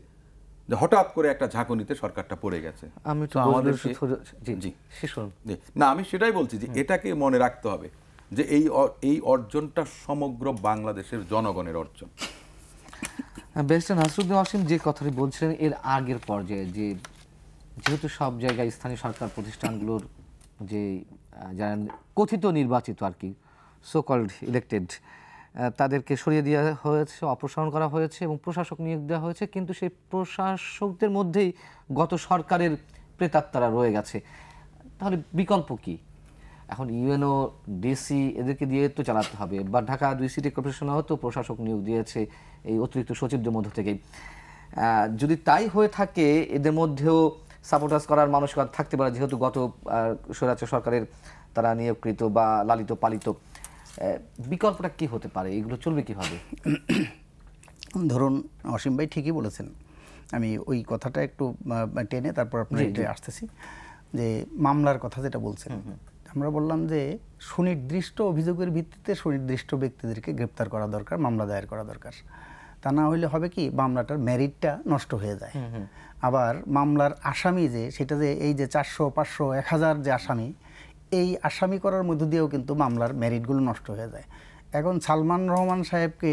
যে হঠাৎ করে একটা ঝাঁকুনিতে সরকারটা পড়ে গেছে। আমি তো না, আমি সেটাই বলছি যে এটাকে মনে রাখতে হবে যে এই অর্জনটা সমগ্র বাংলাদেশের জনগণের অর্জন। ব্যারিস্টার নাসিরউদ্দিন ওয়াসিম যে কথাটি বলছিলেন এর আগের পর্যায়ে, যে যেহেতু সব জায়গায় স্থানীয় সরকার প্রতিষ্ঠানগুলোর যে যারা কথিত নির্বাচিত আর কি, সো কল্ড ইলেক্টেড, তাদেরকে সরিয়ে দেওয়া হয়েছে, অপসারণ করা হয়েছে এবং প্রশাসক নিয়োগ দেওয়া হয়েছে, কিন্তু সেই প্রশাসকদের মধ্যেই গত সরকারের প্রেতাত্মারা রয়ে গেছে। তাহলে বিকল্প কি? এখন ইউএনও, ডিসি এদেরকে দিয়ে তো চালাতে হবে, বা ঢাকা 2 সিটি কর্পোরেশনেও তো প্রশাসক নিয়োগ দিয়েছে এই অতিরিক্ত সচিবদের মধ্য থেকেই। যদি তাই হয়ে থাকে, এদের মধ্যেও সাপোর্টাস করার মানসিকতা থাকতে পারে, যেহেতু গত স্বৈরাচার সরকারের তারা নিয়োগকৃত বা লালিত পালিত। বিকল্পটা কি হতে পারে? এগুলো চলবে কিভাবে? ধরুন, অসীম ভাই ঠিকই বলেছেন। আমি ওই কথাটা একটু টেনে তারপর আপনার এটা আসতেছি, যে মামলার কথা যেটা বলছেন, আমরা বললাম যে সুনির্দিষ্ট অভিযোগের ভিত্তিতে সুনির্দিষ্ট ব্যক্তিদেরকে গ্রেপ্তার করা দরকার, মামলা দায়ের করা দরকার। তা না হইলে হবে কি, মামলাটার মেরিটটা নষ্ট হয়ে যায়। আবার মামলার আসামি সেটা যে এই যে 400, 500, 1000 যে আসামি, এই আসামি করার মধ্য দিয়েও কিন্তু মামলার মেরিটগুলো নষ্ট হয়ে যায়। এখন সালমান রহমান সাহেবকে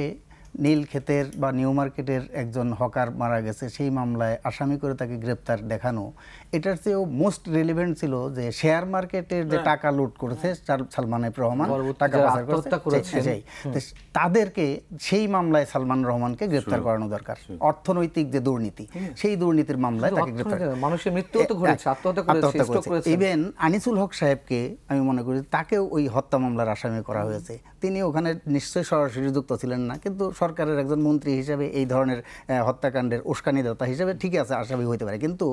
নীলক্ষেতের বা নিউ মার্কেটের একজন হকার মারা গেছে, সেই মামলায় আসামি করে তাকে গ্রেপ্তার দেখানো, এটার চেয়েও মোস্ট রিলেভেন্ট ছিল যে শেয়ার মার্কেটের যে টাকা লুট করেছে সালমান রহমান, টাকা পাচার করেছে, তাদেরকে সেই মামলায় সালমান রহমানকে গ্রেপ্তার করানো দরকার। অর্থনৈতিক যে দুর্নীতি, সেই দুর্নীতির মামলায় তাকে গ্রেপ্তার, মানুষের মৃত্যু তো ঘটেছে, আত্মহত্যা করেছে। ইভেন আনিসুল হক সাহেবকে আমি মনে করি তাকেও ওই হত্যা মামলার আসামি করা হয়েছে। তিনি ওখানে নিশ্চয়ই সরাসরি যুক্ত ছিলেন না, কিন্তু সরকারের একজন মন্ত্রী হিসেবে এই ধরনের হত্যাকাণ্ডের উস্কানিদাতা হিসেবে ঠিক আছে, আসামি হইতে পারে। কিন্তু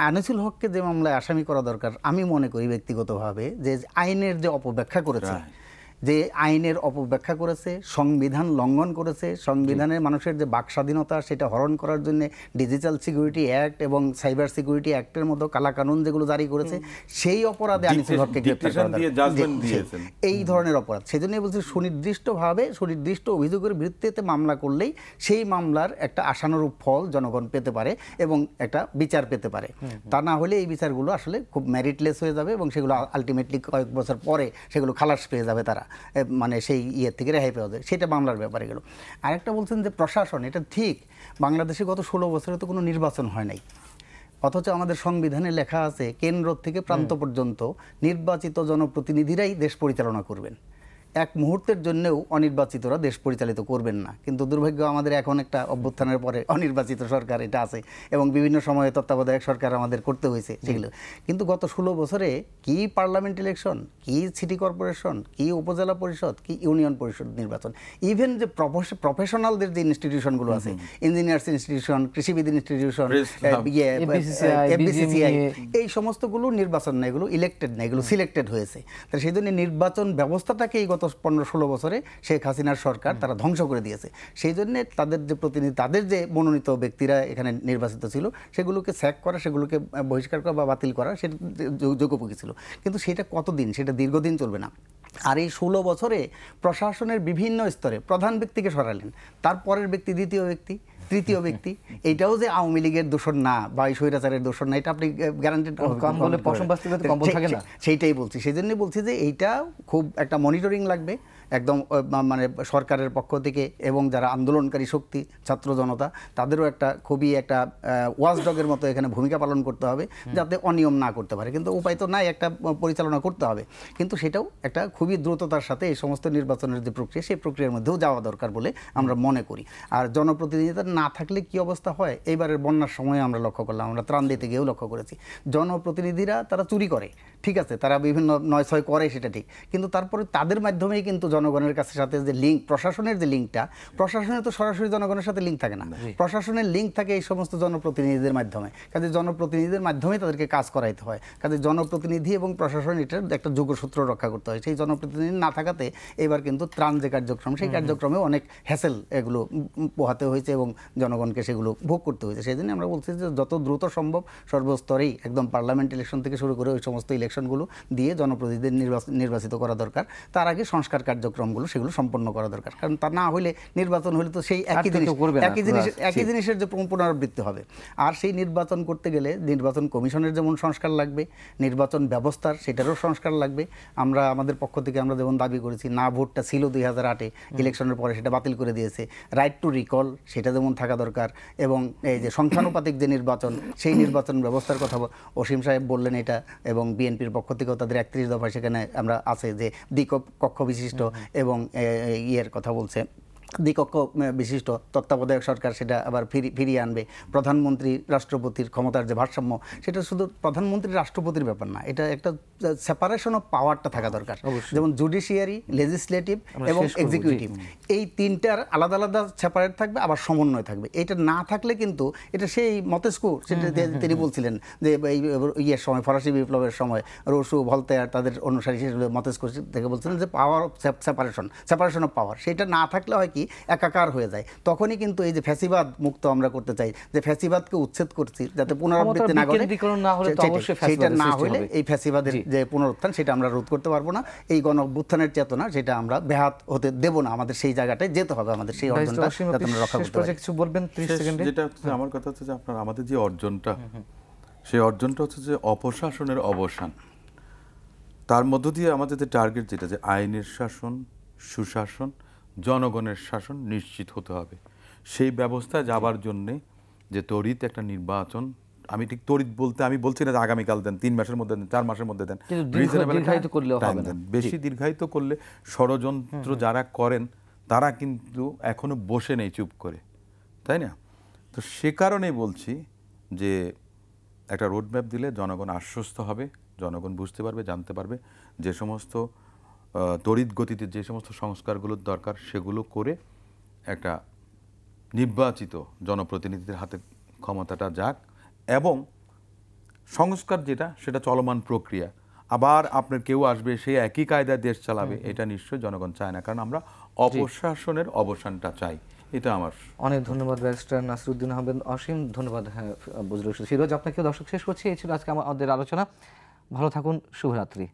আনিসুল হককে যে মামলায় আসামি করা দরকার, আমি মনে করি ব্যক্তিগতভাবে, যে আইনের যে অপব্যাখ্যা করেছে, যে আইনের অপব্যাখ্যা করেছে, সংবিধান লঙ্ঘন করেছে, সংবিধানের মানুষের যে বাক স্বাধীনতা সেটা হরণ করার জন্য ডিজিটাল সিকিউরিটি অ্যাক্ট এবং সাইবার সিকিউরিটি অ্যাক্টের মতো কালাকানুন যেগুলো জারি করেছে, সেই অপরাধে আনিসুল হককে গ্রেপ্তার করা দরকার। এই ধরনের অপরাধ, সেই জন্যই বলছি সুনির্দিষ্টভাবে সুনির্দিষ্ট অভিযোগের ভিত্তিতে মামলা করলেই সেই মামলার একটা আশানুরূপ ফল জনগণ পেতে পারে এবং একটা বিচার পেতে পারে। তা না হলে এই বিচারগুলো আসলে খুব মেরিটলেস হয়ে যাবে এবং সেগুলো আলটিমেটলি কয়েক বছর পরে সেগুলো খালাস পেয়ে যাবে, তারা মানে সেই ইয়ের থেকে রেহাই পাওয়া যায়। সেটা মামলার ব্যাপারে গেল। আরেকটা বলছেন যে প্রশাসন, এটা ঠিক, বাংলাদেশে গত 16 বছরে তো কোনো নির্বাচন হয় নাই, অথচ আমাদের সংবিধানে লেখা আছে কেন্দ্র থেকে প্রান্ত পর্যন্ত নির্বাচিত জনপ্রতিনিধিরাই দেশ পরিচালনা করবেন। এক মুহূর্তের জন্যও অনির্বাচিতরা দেশ পরিচালিত করবেন না। কিন্তু দুর্ভাগ্য আমাদের এখন একটা অভ্যুত্থানের পরে অনির্বাচিত সরকার এটা আছে এবং বিভিন্ন সময়ে তত্ত্বাবধায়ক সরকার আমাদের করতে হয়েছে সেগুলো। কিন্তু গত 16 বছরে কি পার্লামেন্ট ইলেকশন, কি সিটি কর্পোরেশন, কি উপজেলা পরিষদ, কি ইউনিয়ন পরিষদ নির্বাচন, ইভেন যে প্রফেশনালদের যে ইনস্টিটিউশনগুলো আছে, ইঞ্জিনিয়ার্স ইনস্টিটিউশন, কৃষিবিদ ইনস্টিটিউশন, এফবিসিসিআই, এই সমস্তগুলো নির্বাচন না, এগুলো ইলেক্টেড না, এগুলো সিলেক্টেড হয়েছে। তাই সেই জন্য নির্বাচন ব্যবস্থাটাকেই গত 15-16 বছরে শেখ হাসিনার সরকার তারা ধ্বংস করে দিয়েছে। সেই জন্য তাদের যে প্রতিনিধি, তাদের যে মনোনীত ব্যক্তিরা এখানে নির্বাচিত ছিল, সেগুলোকে স্যাক করা, সেগুলোকে বহিষ্কার করা বা বাতিল করা, সেটা যোগ্যোপযোগী ছিল। কিন্তু সেটা কতদিন, সেটা দীর্ঘদিন চলবে না। আর এই 16 বছরে প্রশাসনের বিভিন্ন স্তরে প্রধান ব্যক্তিকে সরালেন, তারপরের ব্যক্তি দ্বিতীয় ব্যক্তি, তৃতীয় ব্যক্তি, এইটাও যে আওয়ামী লীগের দোষর না বা শৈরাচারের দোষর না, এটা আপনি গ্যারান্টেড সেইটাই বলছি। সেই জন্যই বলছি যে এইটা খুব একটা মনিটরিং লাগবে একদম, মানে সরকারের পক্ষ থেকে এবং যারা আন্দোলনকারী শক্তি, ছাত্র জনতা, তাদেরও একটা খুবই একটা ওয়াচডগের মতো এখানে ভূমিকা পালন করতে হবে, যাতে অনিয়ম না করতে পারে। কিন্তু উপায় তো নাই, একটা পরিচালনা করতে হবে, কিন্তু সেটাও একটা খুবই দ্রুততার সাথে এই সমস্ত নির্বাচনের যে প্রক্রিয়া, সেই প্রক্রিয়ার মধ্যেও যাওয়া দরকার বলে আমরা মনে করি। আর জনপ্রতিনিধিতা না থাকলে কি অবস্থা হয়, এইবারের বন্যার সময় আমরা লক্ষ্য করলাম, আমরা ত্রাণ দিতে গিয়েও লক্ষ্য করেছি, জনপ্রতিনিধিরা তারা চুরি করে, ঠিক আছে, তারা বিভিন্ন নয় ছয় করে, সেটা ঠিক, কিন্তু তারপরে তাদের মাধ্যমেই কিন্তু জনগণের কাছে সাথে যে লিঙ্ক, প্রশাসনের যে লিঙ্কটা, প্রশাসনের তো সরাসরি জনগণের সাথে লিঙ্ক থাকে না, প্রশাসনের লিঙ্ক থাকে এই সমস্ত জনপ্রতিনিধিদের মাধ্যমে। কাজে জনপ্রতিনিধিদের মাধ্যমে তাদেরকে কাজ করাইতে হয়। কাজে জনপ্রতিনিধি এবং প্রশাসন এটার একটা যোগসূত্র রক্ষা করতে হয়। সেই জনপ্রতিনিধি না থাকাতে এবার কিন্তু ত্রাণ যে কার্যক্রম, সেই কার্যক্রমে অনেক হ্যাসেল এগুলো পোহাতে হয়েছে এবং জনগণকে সেগুলো ভোগ করতে হয়েছে। সেই জন্য আমরা বলছি যে যত দ্রুত সম্ভব সর্বস্তরেই একদম পার্লামেন্ট ইলেকশন থেকে শুরু করে ওই সমস্ত ইলেকশনগুলো দিয়ে জনপ্রতিনিধিদের নির্বাচিত করা দরকার। তার আগে সংস্কার কার্যক্রমগুলো সেগুলো সম্পন্ন করা দরকার, কারণ তা না হলে নির্বাচন হলে তো সেই একই জিনিসের যে পুনরাবৃত্তি হবে। আর সেই নির্বাচন করতে গেলে নির্বাচন কমিশনের যেমন সংস্কার লাগবে, নির্বাচন ব্যবস্থার সেটারও সংস্কার লাগবে। আমরা আমাদের পক্ষ থেকে আমরা যেমন দাবি করেছি, না ভোটটা ছিল 2008-এ, ইলেকশনের পরে সেটা বাতিল করে দিয়েছে, রাইট টু রিকল সেটা যেমন থাকা দরকার, এবং এই যে সংখ্যানুপাতিক যে নির্বাচন, সেই নির্বাচন ব্যবস্থার কথা অসীম সাহেব বললেন এটা, এবং বিএনপির পক্ষ থেকেও তাদের 31 দফা সেখানে আমরা আছে যে দ্বিকক্ষ বিশিষ্ট এবং ইয়ের কথা বলছে, দ্বিকক্ষ বিশিষ্ট তত্ত্বাবধায়ক সরকার সেটা আবার ফিরিয়ে আনবে। প্রধানমন্ত্রী রাষ্ট্রপতির ক্ষমতার যে ভারসাম্য, সেটা শুধু প্রধানমন্ত্রী রাষ্ট্রপতির ব্যাপার না, এটা একটা সেপারেশন অফ পাওয়ারটা থাকা দরকার, যেমন জুডিশিয়ারি, লেজিসলেটিভ এবং এক্সিকিউটিভ, এই তিনটার আলাদা আলাদা সেপারেট থাকবে, আবার সমন্বয় থাকবে। এটা না থাকলে কিন্তু এটা সেই মতেস্কু, সেটা তিনি বলছিলেন যে এই ইয়ের সময়, ফরাসি বিপ্লবের সময় রোসু, ভলতেয়ার তাদের অনুসারী মতেস্কু থেকে বলছিলেন যে power of separation of power, সেটা না থাকলে হয় কি একাকার হয়ে যায়। তখনই কিন্তু এই যে ফ্যাসিবাদ মুক্ত আমরা করতে চাই, যে ফ্যাসিবাদকে উচ্ছেদ করছি যাতে পুনরাবৃত্তি না করে, সেটা না হলে এই ফ্যাসিবাদের যে পুনরুত্থান সেটা আমরা রোধ করতে পারবো না। এই গণ অভ্যুত্থানের চেতনা সেটা আমরা ব্যাহত হতে দেব না, আমাদের সেই জায়গাটায় যেতে হবে, আমাদের সেই অর্জনটা যাতে আমরা রক্ষা করতে পারি। কিছু বলবেন 30 সেকেন্ডে? যেটা হচ্ছে আমার কথা হচ্ছে যে আপনার আমাদের যে অর্জনটা, সেই অর্জনটা হচ্ছে যে অপশাসনের অবসান। তার মধ্য দিয়ে আমাদের যে টার্গেট, যেটা যে আইনের শাসন, সুশাসন, জনগণের শাসন নিশ্চিত হতে হবে। সেই ব্যবস্থায় যাবার জন্যে যে তড়িৎ একটা নির্বাচন, আমি ঠিক তড়িৎ বলতে আমি বলছি না যে আগামীকাল দেন, 3 মাসের মধ্যে দেন, 4 মাসের মধ্যে দেন, দীর্ঘায়িত করলেও হবে না। বেশি দীর্ঘায়িত করলে ষড়যন্ত্র যারা করেন তারা কিন্তু এখনো বসে নেই চুপ করে, তাই না? তো সে কারণেই বলছি যে একটা রোডম্যাপ দিলে জনগণ আশ্বস্ত হবে, জনগণ বুঝতে পারবে, জানতে পারবে যে সমস্ত তড়িৎ গতিতে যে সমস্ত সংস্কারগুলোর দরকার সেগুলো করে একটা নির্বাচিত জনপ্রতিনিধিদের হাতে ক্ষমতাটা যাক, এবং সংস্কার যেটা সেটা চলমান প্রক্রিয়া। আবার আপনার কেউ আসবে সেই একই কায়দায় দেশ চালাবে, এটা নিশ্চয়ই জনগণ চায় না, কারণ আমরা অপশাসনের অবসানটা চাই। এটা আমার। অনেক ধন্যবাদ ব্যারিস্টার নাসিরউদ্দিন আহমেদ অসীম, ধন্যবাদ ফিরোজ। আপনাকেও দর্শক শেষ করছি। এই ছিল আজকে আমাদের আলোচনা। ভালো থাকুন, শুভরাত্রি।